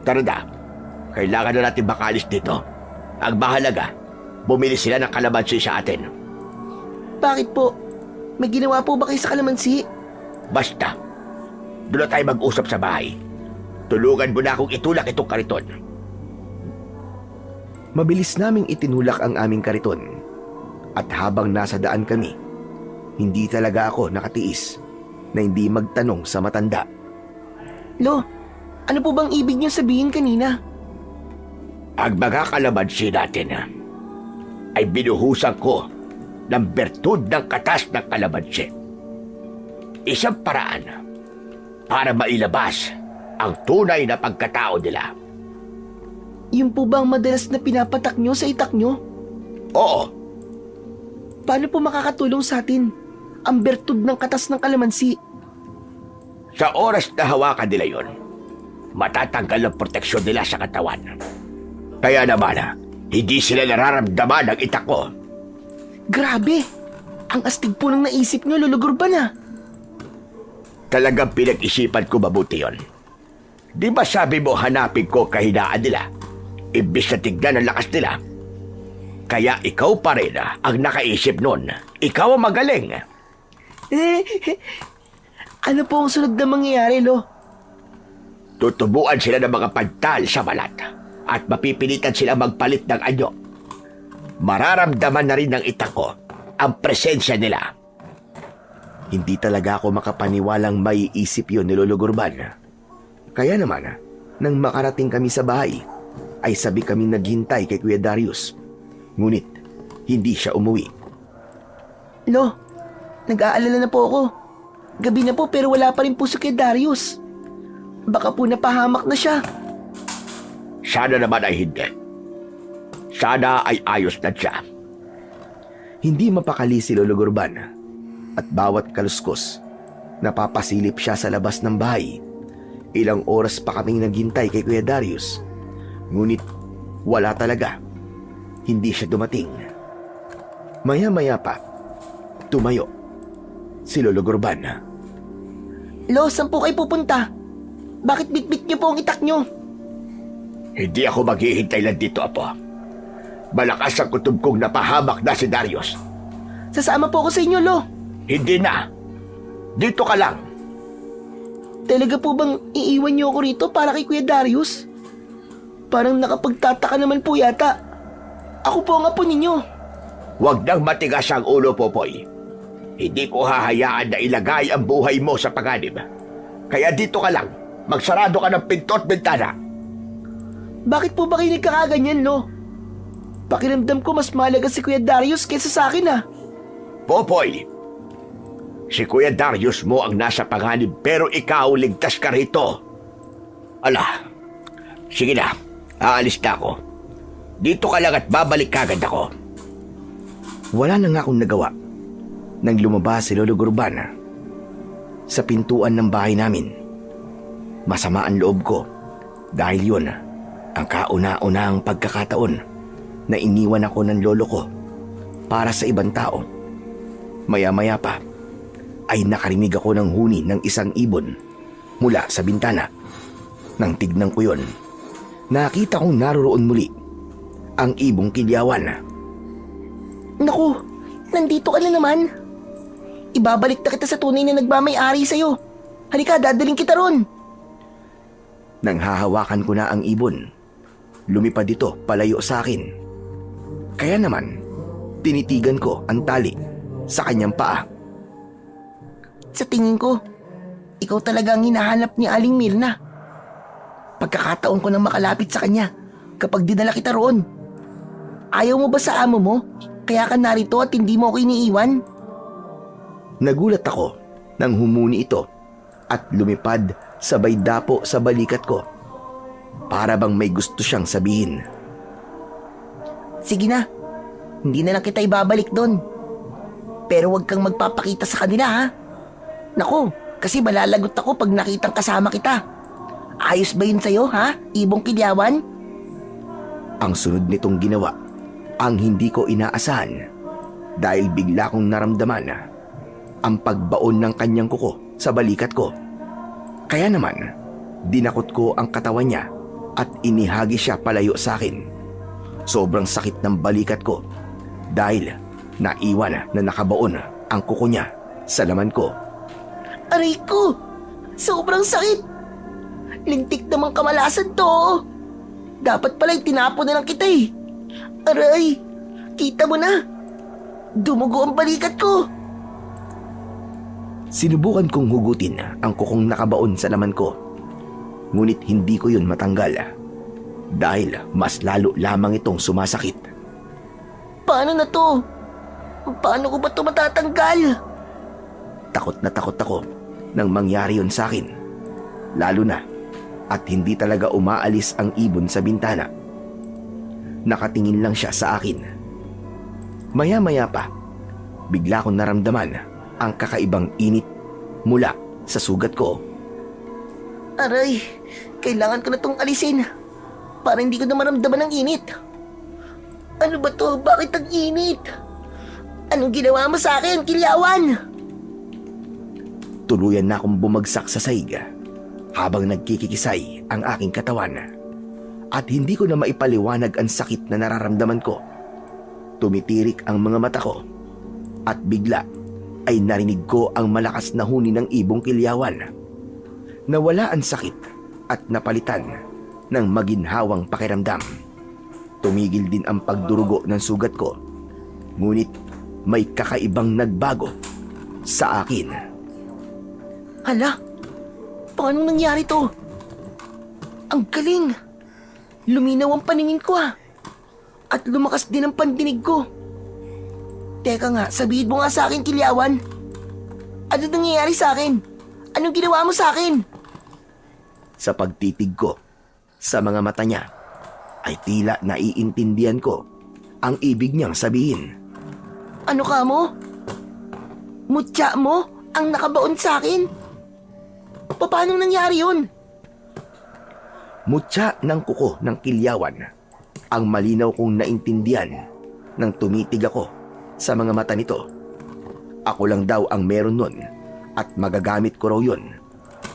Tara na, kailangan na natin makalis dito. Ang mahalaga, bumili sila ng kalamansi sa atin. Bakit po? May ginawa po ba kayo sa kalamansi? Basta, doon na tayo mag-usap sa bahay. Tulungan mo na akong itulak itong kariton. Mabilis naming itinulak ang aming kariton. At habang nasa daan kami, hindi talaga ako nakatiis na hindi magtanong sa matanda. Lo, ano po bang ibig niyo sabihin kanina? Ang mga kalamansi natin ay binuhusan ko ng bertud ng katas ng kalamansi. Isang paraan para mailabas ang tunay na pagkatao nila. Yung po bang madalas na pinapatak nyo sa itak nyo? Oo, Paano po makakatulong sa atin ang bertud ng katas ng kalamansi? sa oras na hawakan nila yon, matatanggal ang proteksyon nila sa katawan. Kaya naman, Hindi sila nararamdaman ng itak ko. Grabe! Ang astig po ng naisip nyo, Lolo Gurban ah. Talagang pinag-isipan ko mabuti yon. Di ba sabi mo hanapin ko kahinaan nila? Imbis na tignan ang lakas nila. Kaya ikaw pa rin ang nakaisip nun. Ikaw ang magaling. Ano po ang sunod na mangyayari, Lo? Tutubuan sila ng mga pantal sa balat at mapipilitan sila magpalit ng anyo. Mararamdaman na rin ng itak ko ang presensya nila. Hindi talaga ako makapaniwalang maiisip yun ni Lolo Gurban. Kaya naman, nang makarating kami sa bahay, ay sabi kami naghintay kay Kuya Darius. Ngunit, hindi siya umuwi. Lo, nag-aalala na po ako. Gabi na po pero wala pa rin po si Kuya Darius. Baka po napahamak na siya. Sana naman ay hindi. Sana ay ayos na siya. Hindi mapakali si Lolo Gurban at bawat kaluskos, napapasilip siya sa labas ng bahay. Ilang oras pa kaming naghintay kay Kuya Darius. Ngunit wala talaga. Hindi siya dumating. Maya-maya pa, tumayo si Lolo Gurban. Lo, saan po kayo pupunta? Bakit bitbit niyo po ang itak niyo? Hindi ako maghihintay lang dito, Apo. Malakas ang kutob kong napahamak na si Darius. Sasama po ako sa inyo, Lo. Hindi na. Dito ka lang. Talaga po bang iiwan niyo ako rito para kay Kuya Darius? Parang nakapagtataka naman po yata. Ako po ang apo ninyo. Huwag nang matigas ang ulo, Popoy. Hindi ko hahayaan na ilagay ang buhay mo sa panganib. Kaya dito ka lang. Magsarado ka ng pinto at bintana. Bakit po ba kayo nagkakaganyan, Lo? Pakiramdam ko mas mahalaga si Kuya Darius kaysa sa akin, ah. Popoy, si Kuya Darius mo ang nasa panganib pero ikaw ligtas ka rito. Ala, sige na, aalis na ako. Dito ka lang at babalik kagad ako. Wala na nga akong nagawa nang lumabas si Lolo Gurban sa pintuan ng bahay namin. Masama ang loob ko dahil yun ang kauna-unahang pagkakataon na iniwan ako ng lolo ko para sa ibang tao. Maya-maya pa ay nakarinig ako ng huni ng isang ibon mula sa bintana. Nang tignan ko yun, nakita kong naroroon muli ang ibong kilyawan. Naku, nandito ka na naman. Ibabalik na kita sa tunay na nagmamay-ari sa'yo. Halika, dadaling kita ron. Nang hahawakan ko na ang ibon, lumipad ito palayo sa akin. Kaya naman, tinitigan ko ang tali sa kanyang paa. Sa tingin ko, ikaw talaga ang hinahanap ni Aling Mirna. Pagkakataon ko nang makalapit sa kanya kapag dinala kita roon. Ayaw mo ba sa amo mo? Kaya ka narito at hindi mo ako iniiwan? Nagulat ako nang humuni ito at lumipad sabay dapo sa balikat ko. Para bang may gusto siyang sabihin. Sige na, hindi na lang kita ibabalik doon. Pero huwag kang magpapakita sa kanila, ha? Naku, kasi malalagot ako pag nakitang kasama kita. Ayos ba yun sa'yo, ha? Ibong kilyawan? Ang sunod nitong ginawa ang hindi ko inaasahan dahil bigla kong naramdaman ang pagbaon ng kanyang kuko sa balikat ko. Kaya naman, dinakot ko ang katawan niya at inihagi siya palayo sa akin. Sobrang sakit ng balikat ko dahil naiwan na nakabaon ang kuko niya sa laman ko. Aray ko! Sobrang sakit! Lintik namang kamalasan to! Dapat pala'y tinapon na lang kita eh! Aray! Kita mo na! Dumugo ang balikat ko! Sinubukan kong hugutin ang kukong nakabaon sa laman ko. Ngunit hindi ko yun matanggal dahil mas lalo lamang itong sumasakit. Paano na to? Paano ko ba ito matatanggal? Takot ako nang mangyari yun sa akin. Lalo na at hindi talaga umaalis ang ibon sa bintana. Nakatingin lang siya sa akin. Maya-maya pa, bigla kong naramdaman ang kakaibang init mula sa sugat ko. Aray, kailangan ko na itong alisin para hindi ko na maramdaman ang init. Ano ba to? Bakit ang init? Anong ginawa mo sa akin, Kilyawan? Tuluyan na akong bumagsak sa sahig habang nagkikikisay ang aking katawan. At hindi ko na maipaliwanag ang sakit na nararamdaman ko. Tumitirik ang mga mata ko at bigla ay narinig ko ang malakas na huni ng ibong Kilyawan. Nawala ang sakit at napalitan ng maginhawang pakiramdam. Tumigil din ang pagdurugo ng sugat ko. Ngunit may kakaibang nagbago sa akin. Hala, paano nangyari to? Ang galing! Luminaw ang paningin ko at lumakas din ang pandinig ko. Teka nga, sabihin mo nga sa akin, Kilyawan. Ano nangyayari sa akin? Anong ginawa mo sa akin? Sa pagtitig ko sa mga mata niya, ay tila naiintindihan ko ang ibig niyang sabihin. Ano ka mo? Mutya mo ang nakabaon sa akin? Paano nangyari yun? Mutya ng kuko ng Kilyawan ang malinaw kong naintindihan nang tumitig ako sa mga mata nito. Ako lang daw ang meron nun at magagamit ko raw yun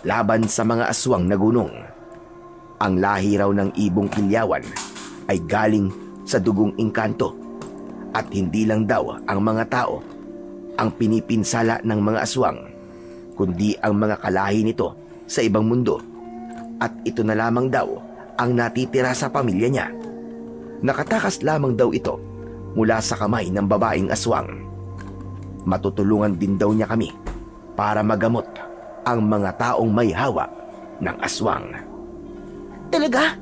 laban sa mga aswang na gunong. Ang lahi raw ng ibong Kilyawan ay galing sa dugong engkanto at hindi lang daw ang mga tao ang pinipinsala ng mga aswang, kundi ang mga kalahi nito sa ibang mundo. At ito na lamang daw ang natitira sa pamilya niya. Nakatakas lamang daw ito mula sa kamay ng babaeng aswang. Matutulungan din daw niya kami para magamot ang mga taong may hawak ng aswang. Talaga?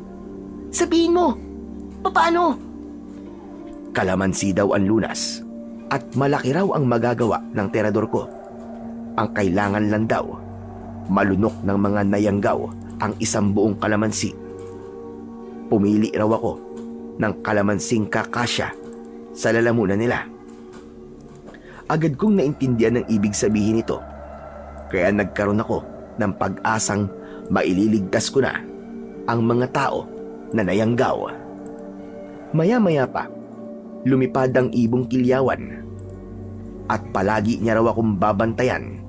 Sabihin mo, paano? Kalamansi daw ang lunas at malaki raw ang magagawa ng terador ko. Ang kailangan lang daw, malunok ng mga nayanggaw ang isang buong kalamansi. Pumili raw ako ng kalamansing kakasya sa lalamunan nila. Agad kong naintindihan ang ibig sabihin nito, kaya nagkaroon ako ng pag-asang maililigtas ko na ang mga tao na nayanggaw. Maya-maya pa, lumipad ang ibong Kilyawan at palagi niya raw akong babantayan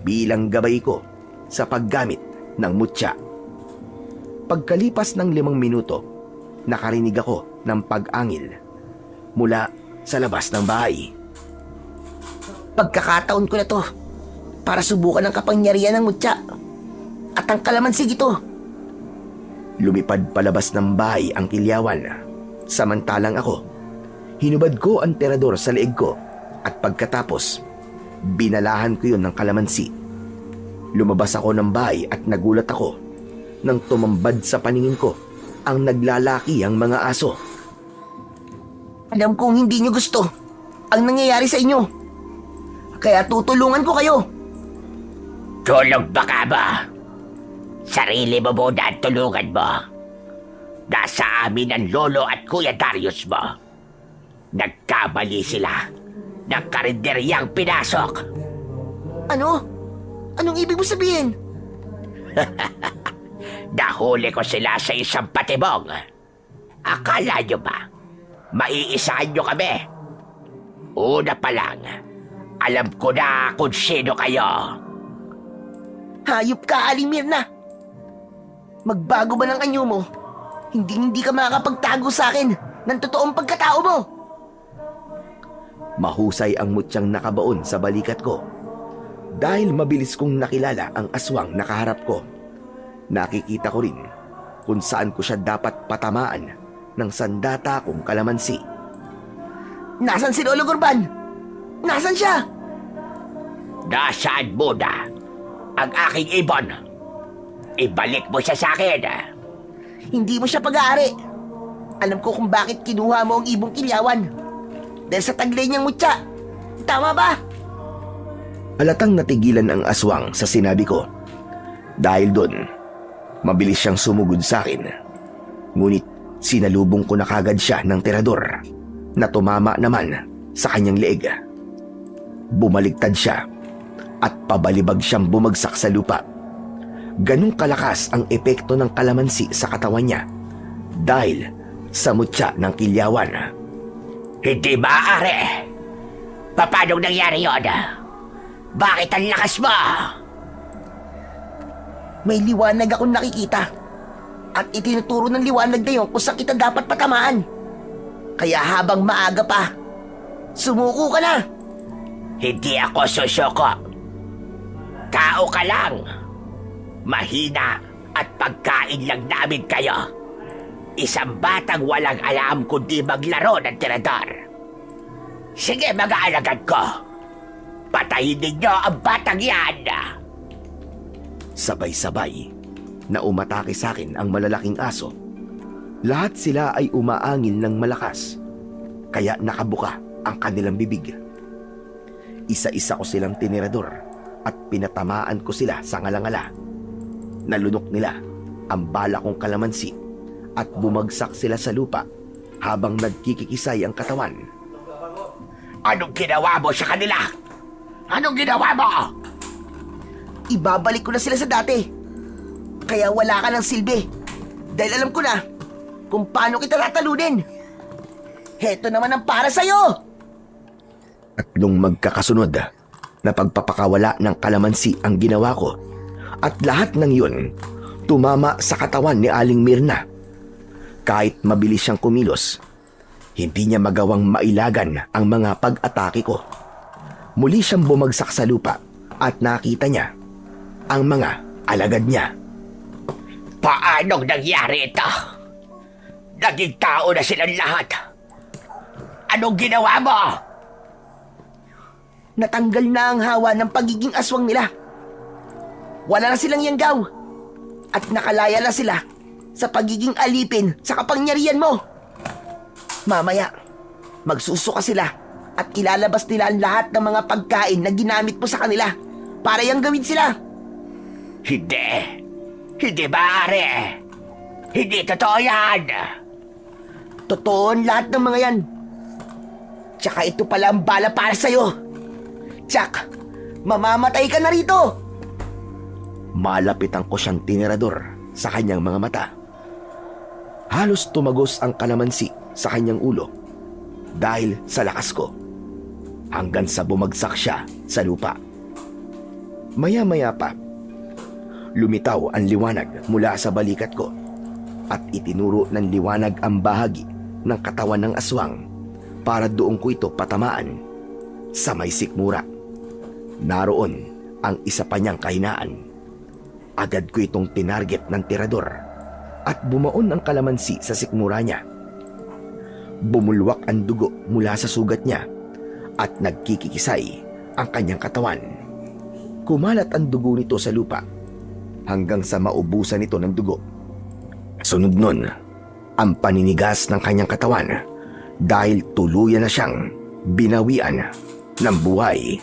bilang gabay ko sa paggamit ng mutya. Pagkalipas ng 5 minuto, nakarinig ako ng pag-angil mula sa labas ng bahay. Pagkakataon ko na to para subukan ang kapangyarihan ng mutya at ang kalamansig ito. Lumipad palabas ng bahay ang Kilyawan, samantalang ako, hinubad ko ang terador sa leeg ko at pagkatapos, binalahan ko yun ng kalamansi. Lumabas ako ng bahay at nagulat ako nang tumambad sa paningin ko ang naglalaki ang mga aso. Alam kong hindi niyo gusto ang nangyayari sa inyo. Kaya tutulungan ko kayo. Tulog ba ka ba? Sarili mo muna ang tulungan mo. Nasa amin ang lolo at kuya Darius mo. Nagkamali sila ng karinderyang pinasok. Ano? Anong ibig mo sabihin? Nahuli ko sila sa isang patibong. Akala nyo ba, maiisahan nyo kami? Una pa lang, alam ko na kung sino kayo. Hayop ka, Alimirna. Magbago ba ng anyo mo? Hindi ka makakapagtago sa akin ng totoong pagkatao mo. Mahusay ang mutyang nakabaon sa balikat ko. Dahil mabilis kong nakilala ang aswang nakaharap ko, nakikita ko rin kung saan ko siya dapat patamaan ng sandata kong kalamansi. Nasaan si Lolo Gurban? Nasaan siya? Nasaan muna ang aking ibon? Ibalik mo siya sa akin. Hindi mo siya pag-aari. Alam ko kung bakit kinuha mo ang ibong Kilyawan. Dahil sa taglay niyang mutya. Tama ba? Halatang natigilan ang aswang sa sinabi ko. Dahil doon, mabilis siyang sumugod sa akin. Ngunit sinalubong ko na kagad siya ng terador na tumama naman sa kanyang leeg. Bumaligtad siya at pabalibag siyang bumagsak sa lupa. Ganong kalakas ang epekto ng kalamansi sa katawan niya dahil sa mutya ng Kilyawan. Hindi maaari. Paano nangyari yon? Bakit ang lakas mo? May liwanag akong nakikita. At itinuturo ng liwanag na yun kung saan kita dapat patamaan. Kaya habang maaga pa, sumuko ka na. Hindi ako susuko. Tao ka lang. Mahina at pagkain lang namin kayo. Isang batang walang alam kundi maglaro ng tirador. Sige mga alagad ko. Patayin ninyo ang batang yan. Sabay-sabay na umatake sa akin ang malalaking aso. Lahat sila ay umaangin ng malakas, kaya nakabuka ang kanilang bibig. Isa-isa ko silang tinirador at pinatamaan ko sila sa ngalangala. Nalunok nila ang bala kong kalamansi at bumagsak sila sa lupa habang nagkikikisay ang katawan. Anong ginawa mo sa kanila? Anong ginawa mo? Ibabalik ko na sila sa dati. Kaya wala ka ng silbi. Dahil alam ko na kung paano kita tatalunin. Heto naman ang para sa'yo! Tatlong magkakasunod na pagpapakawala ng kalamansi ang ginawa ko, at lahat ng yun tumama sa katawan ni Aling Mirna. Kahit mabilis siyang kumilos, hindi niya magawang mailagan ang mga pag-atake ko. Muli siyang bumagsak sa lupa at nakita niya ang mga alagad niya. Paanong nangyari ito? Naging tao na silang lahat. Anong ginawa mo? Natanggal na ang hawa ng pagiging aswang nila. Wala na silang yanggaw. At nakalaya na sila sa pagiging alipin sa kapangyarihan mo. Mamaya, magsusuka sila at ilalabas nila ang lahat ng mga pagkain na ginamit mo sa kanila para yang gawin sila. Hindi. Hindi maaari. Hindi totoo yan. Totoo ang lahat ng mga yan. Tsaka ito pala ang bala para sa'yo. Tsak, mamamatay ka na rito. Malapitan ko siyang tinirador sa kanyang mga mata. Halos tumagos ang kalamansi sa kanyang ulo dahil sa lakas ko, hanggang sa bumagsak siya sa lupa. Maya-maya pa, lumitaw ang liwanag mula sa balikat ko at itinuro ng liwanag ang bahagi ng katawan ng aswang para doon ko ito patamaan sa may sikmura. Naroon ang isa pa niyang kahinaan. Agad ko itong tinarget ng tirador at bumaon ang kalamansi sa sikmura niya. Bumulwak ang dugo mula sa sugat niya at nagkikikisay ang kanyang katawan. Kumalat ang dugo nito sa lupa hanggang sa maubusan ito ng dugo. Sunod nun, ang paninigas ng kanyang katawan dahil tuluyan na siyang binawian ng buhay.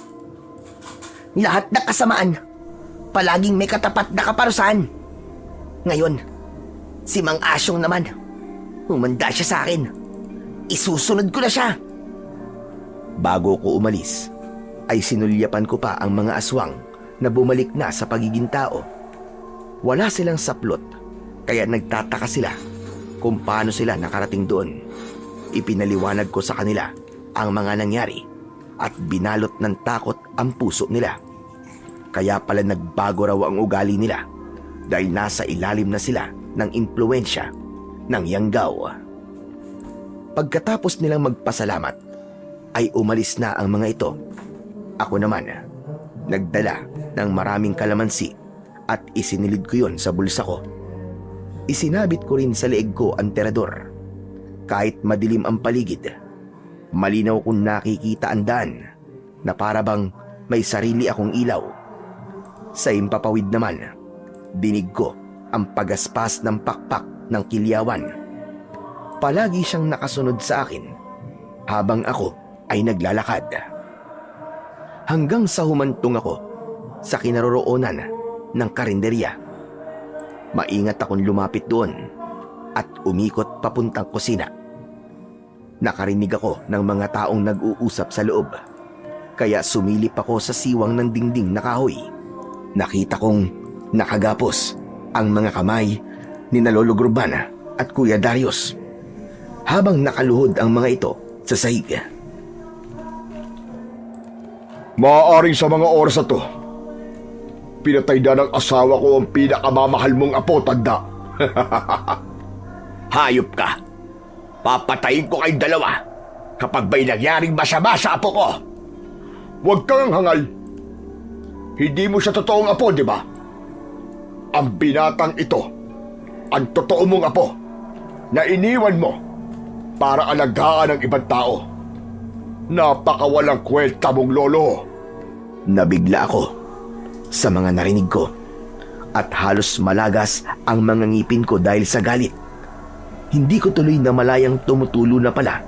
Lahat na kasamaan, palaging may katapat na kaparusahan. Ngayon, si Mang Asyong naman, humanda siya sa akin. Isusunod ko na siya. Bago ko umalis, ay sinulyapan ko pa ang mga aswang na bumalik na sa pagiging tao. Wala silang saplot, kaya nagtataka sila kung paano sila nakarating doon. Ipinaliwanag ko sa kanila ang mga nangyari at binalot ng takot ang puso nila. Kaya pala nagbago raw ang ugali nila dahil nasa ilalim na sila ng impluwensya ng Yanggaw. Pagkatapos nilang magpasalamat, ay umalis na ang mga ito. Ako naman, nagdala ng maraming kalamansi at isinilid ko yon sa bulsa ko. Isinabit ko rin sa leeg ko ang tirador. Kahit madilim ang paligid, malinaw kong nakikita ang daan na para bang may sarili akong ilaw. Sa impapawid naman, dinig ko ang pagaspas ng pakpak ng kilyawan. Palagi siyang nakasunod sa akin habang ako ay naglalakad. Hanggang sa humantong ako sa kinaroroonan ng karinderya. Maingat akong lumapit doon at umikot papuntang kusina. Nakarinig ako ng mga taong nag-uusap sa loob, kaya sumilip ako sa siwang ng dingding na kahoy. Nakita kong nakagapos ang mga kamay ni Lolo Gurban at Kuya Darius. Habang nakaluhod ang mga ito sa sahig. Maaaring sa mga oras na to, pinatay na ng asawa ko ang pinakamamahal mong apo, tanda. Hayop ka. Papatayin ko kayong dalawa kapag may nangyaring masama sa apo ko. Huwag kang hangal. Hindi mo siya totoong apo, di ba? Ang binatang ito, ang totoo mong apo, na iniwan mo para alagaan ng ibang tao. Napakawalang kwenta mong lolo. Nabigla ako sa mga narinig ko at halos malagas ang mga ngipin ko dahil sa galit. Hindi ko tuloy na malayang tumutulo na pala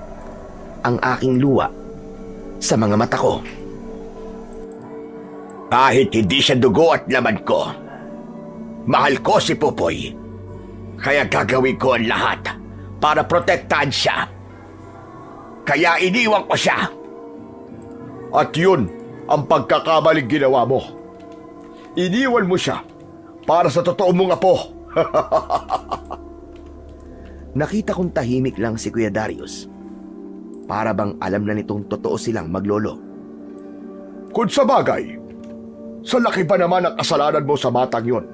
ang aking luha sa mga mata ko. Kahit hindi siya dugo at laman ko, mahal ko si Popoy. Kaya gagawin ko ang lahat para protektahan siya. Kaya iniwan ko siya. At yun ang pagkakamaling ginawa mo. Iniwan mo siya para sa totoo mong apo. Nakita kong tahimik lang si Kuya Darius. Para bang alam na nitong totoo silang maglolo. Kung sa bagay, sa laki pa naman ang kasalanan mo sa batang yon,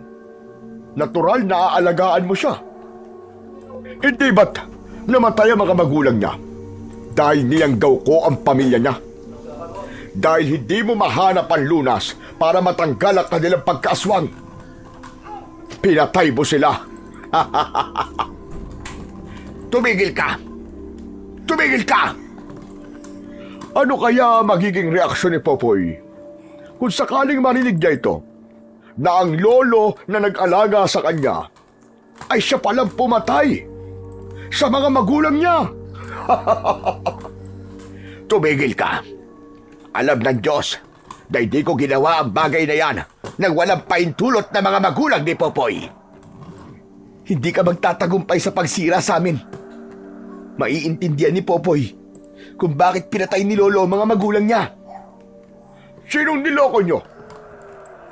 natural na aalagaan mo siya. Hindi ba't namatay ang mga magulang niya dahil niyanggaw ko ang pamilya niya? Dahil hindi mo mahanap ang lunas para matanggal ang kanilang pagkaaswang. Pinatay mo sila. Tumigil ka! Tumigil ka! Ano kaya magiging reaksyon ni Popoy kung sakaling marinig niya ito, na ang lolo na nag-alaga sa kanya ay siya palang pumatay sa mga magulang niya? Tumigil ka! Alam ng Diyos na hindi ko ginawa ang bagay na yan nang walang paintulot na mga magulang ni Popoy. Hindi ka magtatagumpay sa pagsira sa amin. Maiintindihan ni Popoy kung bakit pinatay ni Lolo ang mga magulang niya. Sinong niloko nyo?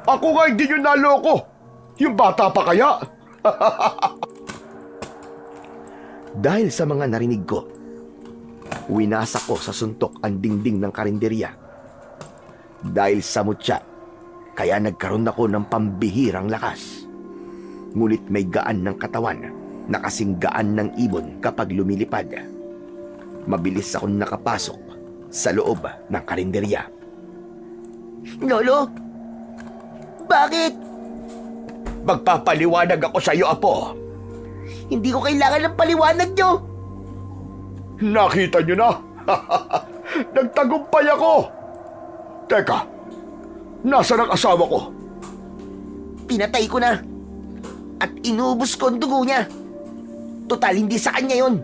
Ako nga hindi nyo naloko. Yung bata pa kaya? Dahil sa mga narinig ko, winasak ko sa suntok ang dingding ng karinderya. Dahil sa mutya, kaya nagkaroon ako ng pambihirang lakas. Ngunit may gaan ng katawan na kasing gaan ng ibon kapag lumilipad. Mabilis akong nakapasok sa loob ng karinderya. Lolo? Bakit? Magpapaliwanag ako sa iyo, Apo. Hindi ko kailangan ng paliwanag nyo. Nakita nyo na? Nagtagumpay ako. Teka, nasaan ang asawa ko? Pinatay ko na. At inubos ko ang dugo niya. Total, hindi sa kanya yon.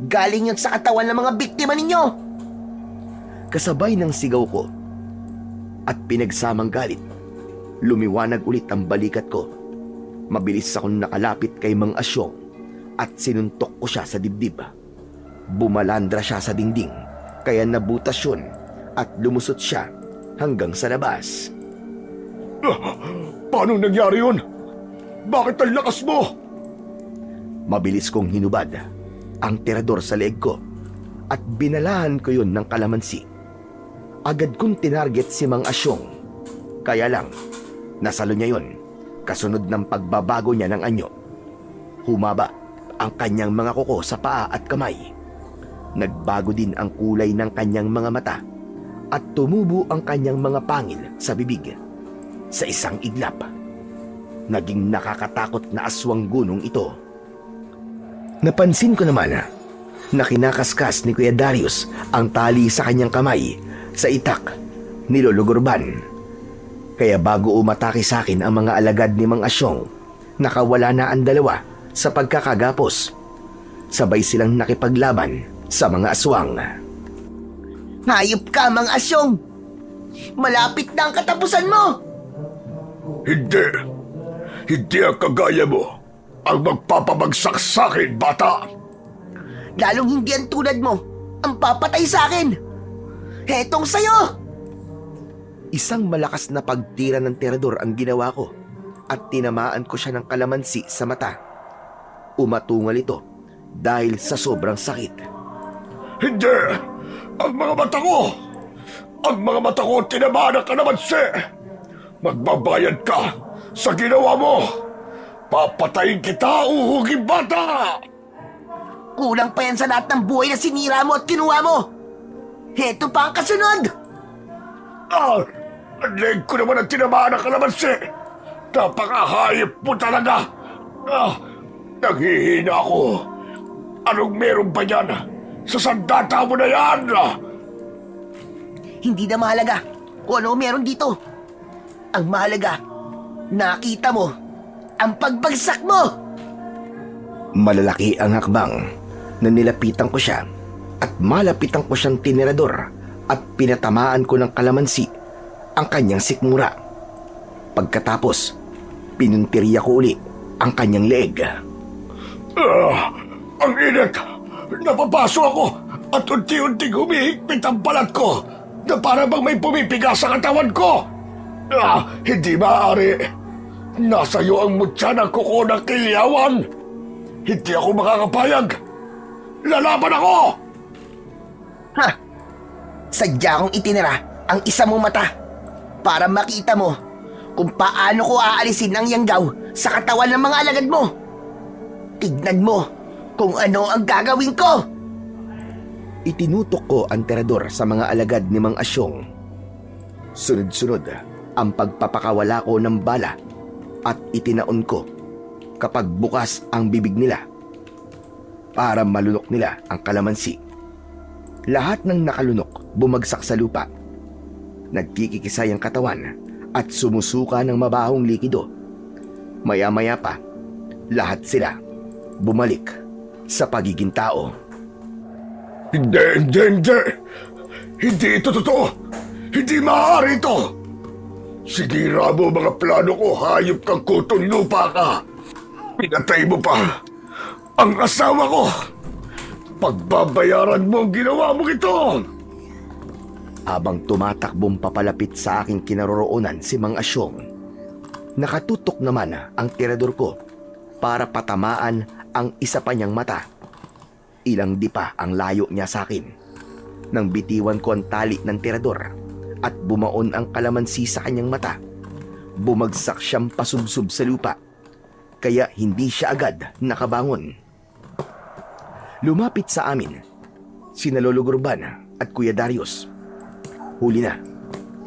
Galing yun sa katawan ng mga biktima ninyo. Kasabay ng sigaw ko at pinagsamang galit, lumiwanag ulit ang balikat ko. Mabilis akong nakalapit kay Mang Asyong at sinuntok ko siya sa dibdib. Bumalandra siya sa dingding, kaya nabutas yun at lumusot siya hanggang sa labas. Paano nangyari yun? Bakit ang lakas mo? Mabilis kong hinubad ang tirador sa leeg ko at binalahan ko yun ng kalamansi. Agad kong tinarget si Mang Asyong. Kaya lang, nasalo niya yun kasunod ng pagbabago niya ng anyo. Humaba ang kanyang mga kuko sa paa at kamay. Nagbago din ang kulay ng kanyang mga mata at tumubo ang kanyang mga pangil sa bibig. Sa isang iglap, naging nakakatakot na aswang gunong ito. Napansin ko naman na kinakaskas ni Kuya Darius ang tali sa kanyang kamay sa itak ni Lolo Gurban. Kaya bago umatake sa akin ang mga alagad ni Mang Asyong, nakawala na ang dalawa sa pagkakagapos. Sabay silang nakipaglaban sa mga aswang. Hayop ka, Mang Asyong. Malapit na ang katapusan mo. Hindi. Hindi ang kagaya mo ang magpapabagsak sa akin, bata. Lalong hindi ang tulad mo ang papatay sa akin. Hetong sayo. Isang malakas na pagtira ng tirador ang ginawa ko at tinamaan ko siya ng kalamansi sa mata. Umatungal ito dahil sa sobrang sakit. Hindi! Ang mga mata ko! Ang mga mata ko tinamaan ng kalamansi! Magbabayad ka sa ginawa mo! Papatayin kita, uhuging bata! Kulang pa yan sa lahat ng buhay na sinira mo at kinuha mo! Heto pa ang kasunod! Ang leg ko naman ang tinamaan ng kalamansi! Napakahayop mo talaga! Naghihina ako! Anong meron ba yan sa sandata mo na yan? Hindi na mahalaga kung ano meron dito. Ang mahalaga, nakita mo ang pagbagsak mo! Malalaki ang hakbang na nilapitan ko siya at malapitan ko siyang tinerador at pinatamaan ko ng kalamansi ang kanyang sikmura. Pagkatapos, pinuntirya ko uli ang kanyang leeg. Ang init! Napapaso ako at unti-unting humihigpit ang balat ko na para bang may pumipigas sa katawan ko! Hindi maaari! Nasa iyo ang mutya ng kuko ng kilyawan! Hindi ako makakapayag! Lalaban ako! Ha! Sadya kong itinira ang isa mong mata para makita mo kung paano ko aalisin ang yanggaw sa katawan ng mga alagad mo. Tignan mo kung ano ang gagawin ko! Itinutok ko ang terador sa mga alagad ni Mang Asyong. Sunod-sunod ang pagpapakawala ko ng bala at itinaon ko kapag bukas ang bibig nila para malunok nila ang kalamansi. Lahat ng nakalunok bumagsak sa lupa. Nagkikikisay ang katawan at sumusuka ng mabahong likido. Maya-maya pa, lahat sila bumalik sa pagiging tao. Hindi! Hindi ito totoo! Hindi maaari ito! Sigira mo mga plano ko, hayop kang kuton lupa ka! Pinatay mo pa ang asawa ko! Pagbabayaran mo ang ginawa mo ito! Habang tumatakbong papalapit sa aking kinaroroonan si Mang Asyong, nakatutok naman ang tirador ko para patamaan ang isa pa niyang mata. Ilang di pa ang layo niya sa akin nang bitiwan ko ang tali ng tirador at bumaon ang kalamansi sa kanyang mata. Bumagsak siyang pasubsob sa lupa, kaya hindi siya agad nakabangon. Lumapit sa amin sina Lolo Gurban at Kuya Darius. Huli na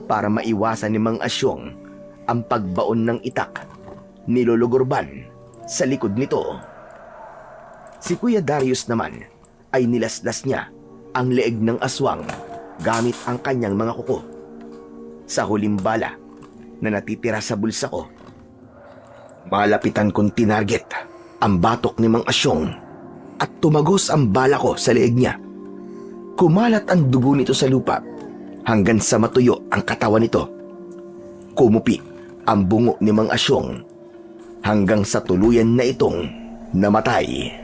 para maiwasan ni Mang Asyong ang pagbaon ng itak ni Lolo Gurban sa likod nito. Si Kuya Darius naman ay nilaslas niya ang leeg ng aswang gamit ang kanyang mga kuko. Sa huling bala na natitira sa bulsa ko, malapitan kong tinarget ang batok ni Mang Asyong at tumagos ang bala ko sa leeg niya. Kumalat ang dugo nito sa lupa hanggang sa matuyo ang katawan nito. Kumupi ang bungo ni Mang Asyong hanggang sa tuluyan na itong namatay.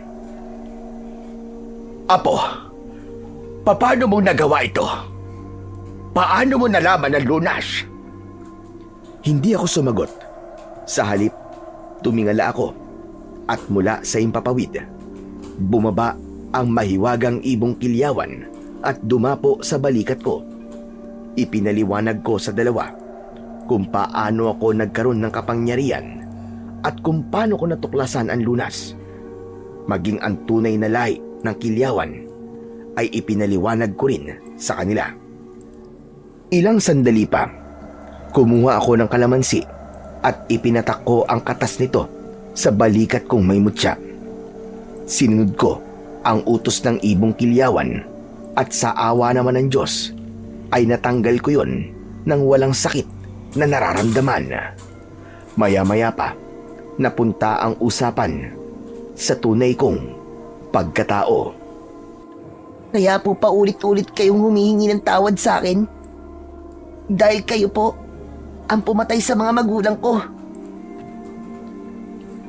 Apo, paano mo nagawa ito? Paano mo nalaman ang lunas? Hindi ako sumagot. Sa halip, tumingala ako at mula sa impapawid, bumaba ang mahiwagang ibong kilyawan at dumapo sa balikat ko. Ipinaliwanag ko sa dalawa kung paano ako nagkaroon ng kapangyarihan at kung paano ko natuklasan ang lunas. Maging ang tunay na lahi ng kilyawan ay ipinaliwanag ko rin sa kanila. Ilang sandali pa, kumuha ako ng kalamansi at ipinatak ko ang katas nito sa balikat kong may mutya. Sinunod ko ang utos ng ibong kilyawan at sa awa naman ng Diyos ay natanggal ko yon nang walang sakit na nararamdaman. Maya-maya pa, napunta ang usapan sa tunay kong pagkatao. Kaya po paulit-ulit kayong humihingi ng tawad sa akin? Dahil kayo po ang pumatay sa mga magulang ko.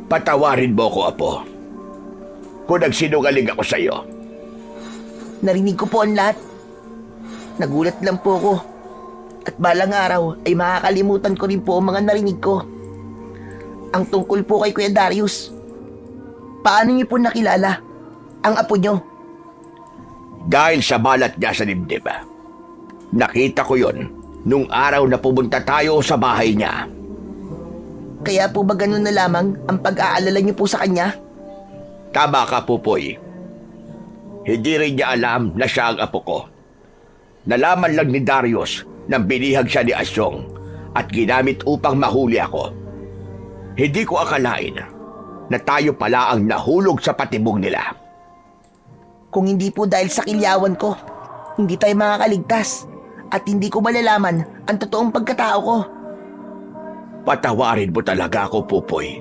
Patawarin mo ko, Apo. Kung nagsinungaling ako sa iyo. Narinig ko po ang lahat. Nagulat lang po ako. At balang araw ay makakalimutan ko rin po ang mga narinig ko. Ang tungkol po kay Kuya Darius. Paano niyo po nakilala ang apo niyo? Dahil sa balat niya sa dibdib. Nakita ko yon nung araw na pumunta tayo sa bahay niya. Kaya po ba ganun na lamang ang pag-aalala niyo po sa kanya? Tama ka, Pupoy. Hindi rin niya alam na siya ang apo ko. Nalaman lang ni Darius nang binihag siya ni Asyong at ginamit upang mahuli ako. Hindi ko akalain na tayo pala ang nahulog sa patibong nila. Kung hindi po dahil sa kilyawan ko, hindi tayo makakaligtas at hindi ko malalaman ang totoong pagkatao ko. Patawarin mo talaga ako, Pupoy.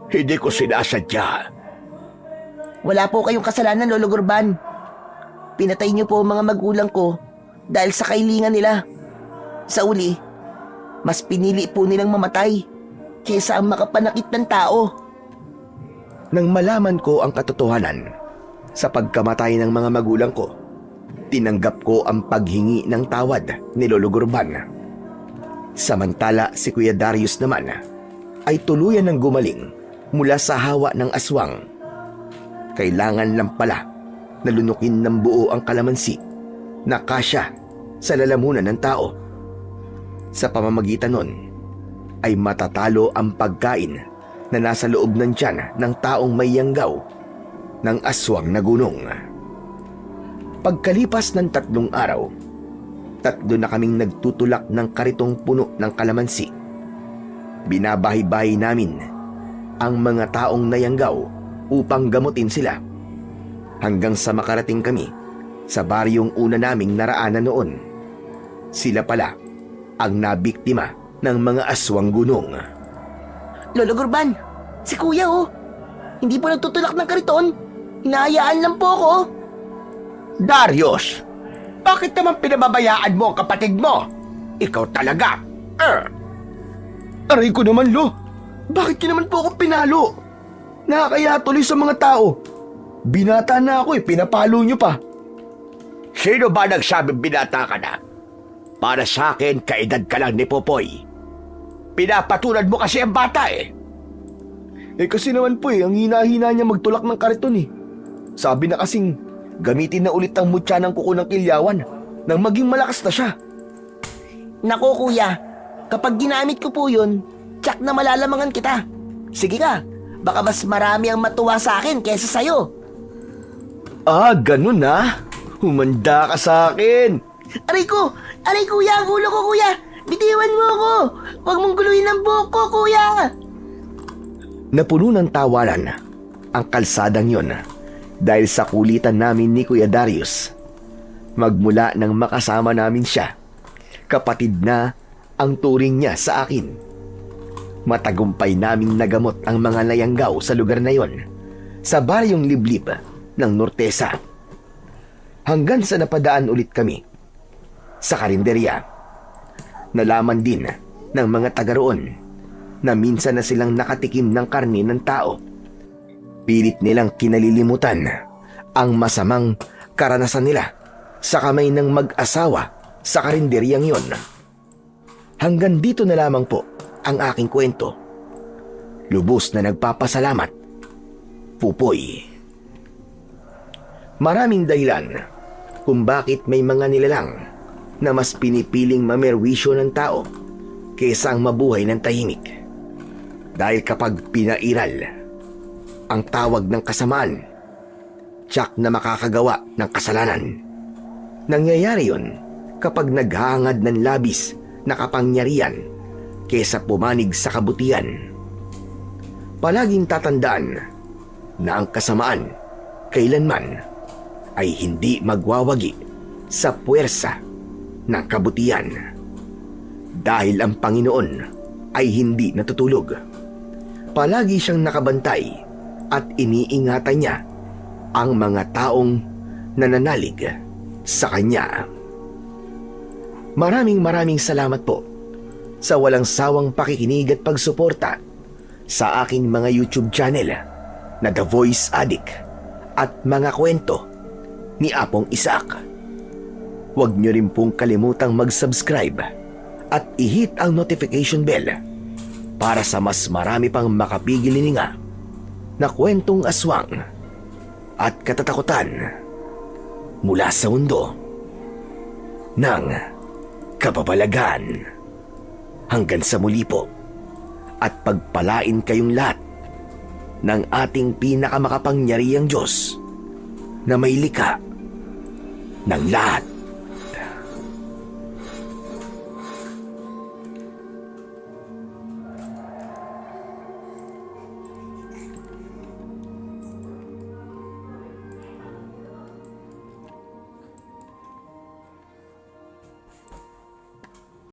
Hindi ko sinasadya. Wala po kayong kasalanan, Lolo Gurban. Pinatay niyo po ang mga magulang ko dahil sa kailingan nila. Sa uli, mas pinili po nilang mamatay kaysa ang makapanakit ng tao. Nang malaman ko ang katotohanan sa pagkamatay ng mga magulang ko, tinanggap ko ang paghingi ng tawad ni Lolo Gurban. Samantala si Kuya Darius naman ay tuluyan ng gumaling mula sa hawa ng aswang. Kailangan lang pala na lunukin ng buo ang kalamansi na kasya sa lalamunan ng tao. Sa pamamagitan nun ay matatalo ang pagkain na nasa loob ng tiyan ng taong may yanggaw ng aswang na gunong. Pagkalipas ng 3 araw, 3 na kaming nagtutulak ng karitong puno ng kalamansi. Binabahay-bahay namin ang mga taong nayanggaw upang gamutin sila. Hanggang sa makarating kami sa baryong una naming naraanan noon. Sila pala ang nabiktima ng mga aswang gunong. Lolo Gurban, si Kuya oh. Hindi po nagtutulak ng kariton. Hinahayaan lang po ako. Darius, bakit naman pinababayaan mo ang kapatid mo? Ikaw talaga. Aray ko naman, Lo. Bakit niyo naman po ako pinalo? Nakakaya tuloy sa mga tao. Binata na ako pinapalo niyo pa. Sino ba nagsabing binata ka na? Para sa akin, kaedad ka lang ni Popoy. Pinapatulad mo kasi ang bata Kasi naman po ang hina-hina niya magtulak ng kariton Sabi na kasing gamitin na ulit ang mutya ng kuko ng kilyawan nang maging malakas na siya. Nako Kuya, kapag ginamit ko po yun, tsak na malalamangan kita. Sige ka, baka mas marami ang matuwa sa akin kaysa sa'yo. Ganun na. Humanda ka sa akin. Aray Kuya, ang ulo ko Kuya. Bitiwan mo ako. Huwag mong guluhin ang buhok ko Kuya. Napuno ng tawanan ang kalsadang yon dahil sa kulitan namin ni Kuya Darius. Magmula nang makasama namin siya, kapatid na ang turing niya sa akin. Matagumpay naming nagamot ang mga nayanggaw sa lugar na yon, sa baryong liblib ng Nortesa. Hanggang sa napadaan ulit kami sa karinderya. Nalaman din ng mga taga roon na minsan na silang nakatikim ng karne ng tao. Pilit nilang kinalilimutan ang masamang karanasan nila sa kamay ng mag-asawa sa karinderyang yon. Hanggang dito na lamang po ang aking kwento. Lubos na nagpapasalamat, Pupoy. Maraming dahilan kung bakit may mga nilalang na mas pinipiling mamerwisyo ng tao kaysa ang mabuhay ng tahimik. Dahil kapag pinairal ang tawag ng kasamaan, tiyak na makakagawa ng kasalanan. Nangyayari yon kapag naghahangad ng labis na kapangyarihan kaysa pumanig sa kabutihan. Palaging tatandaan na ang kasamaan kailanman ay hindi magwawagi sa puwersa ng kabutihan. Dahil ang Panginoon ay hindi natutulog. Palagi siyang nakabantay at iniingatan niya ang mga taong nananalig sa Kanya. Maraming salamat po sa walang sawang pakikinig at pagsuporta sa aking mga YouTube channel na The Voice Addict at mga kwento ni Apong Isaac. Huwag niyo rin pong kalimutang mag-subscribe at i-hit ang notification bell para sa mas marami pang makapigil-hininga na kwentong aswang at katatakutan mula sa mundo ng kababalagan. Hanggang sa muli po, at pagpalain kayong lahat ng ating pinakamakapangyarihang Diyos na may likha ng lahat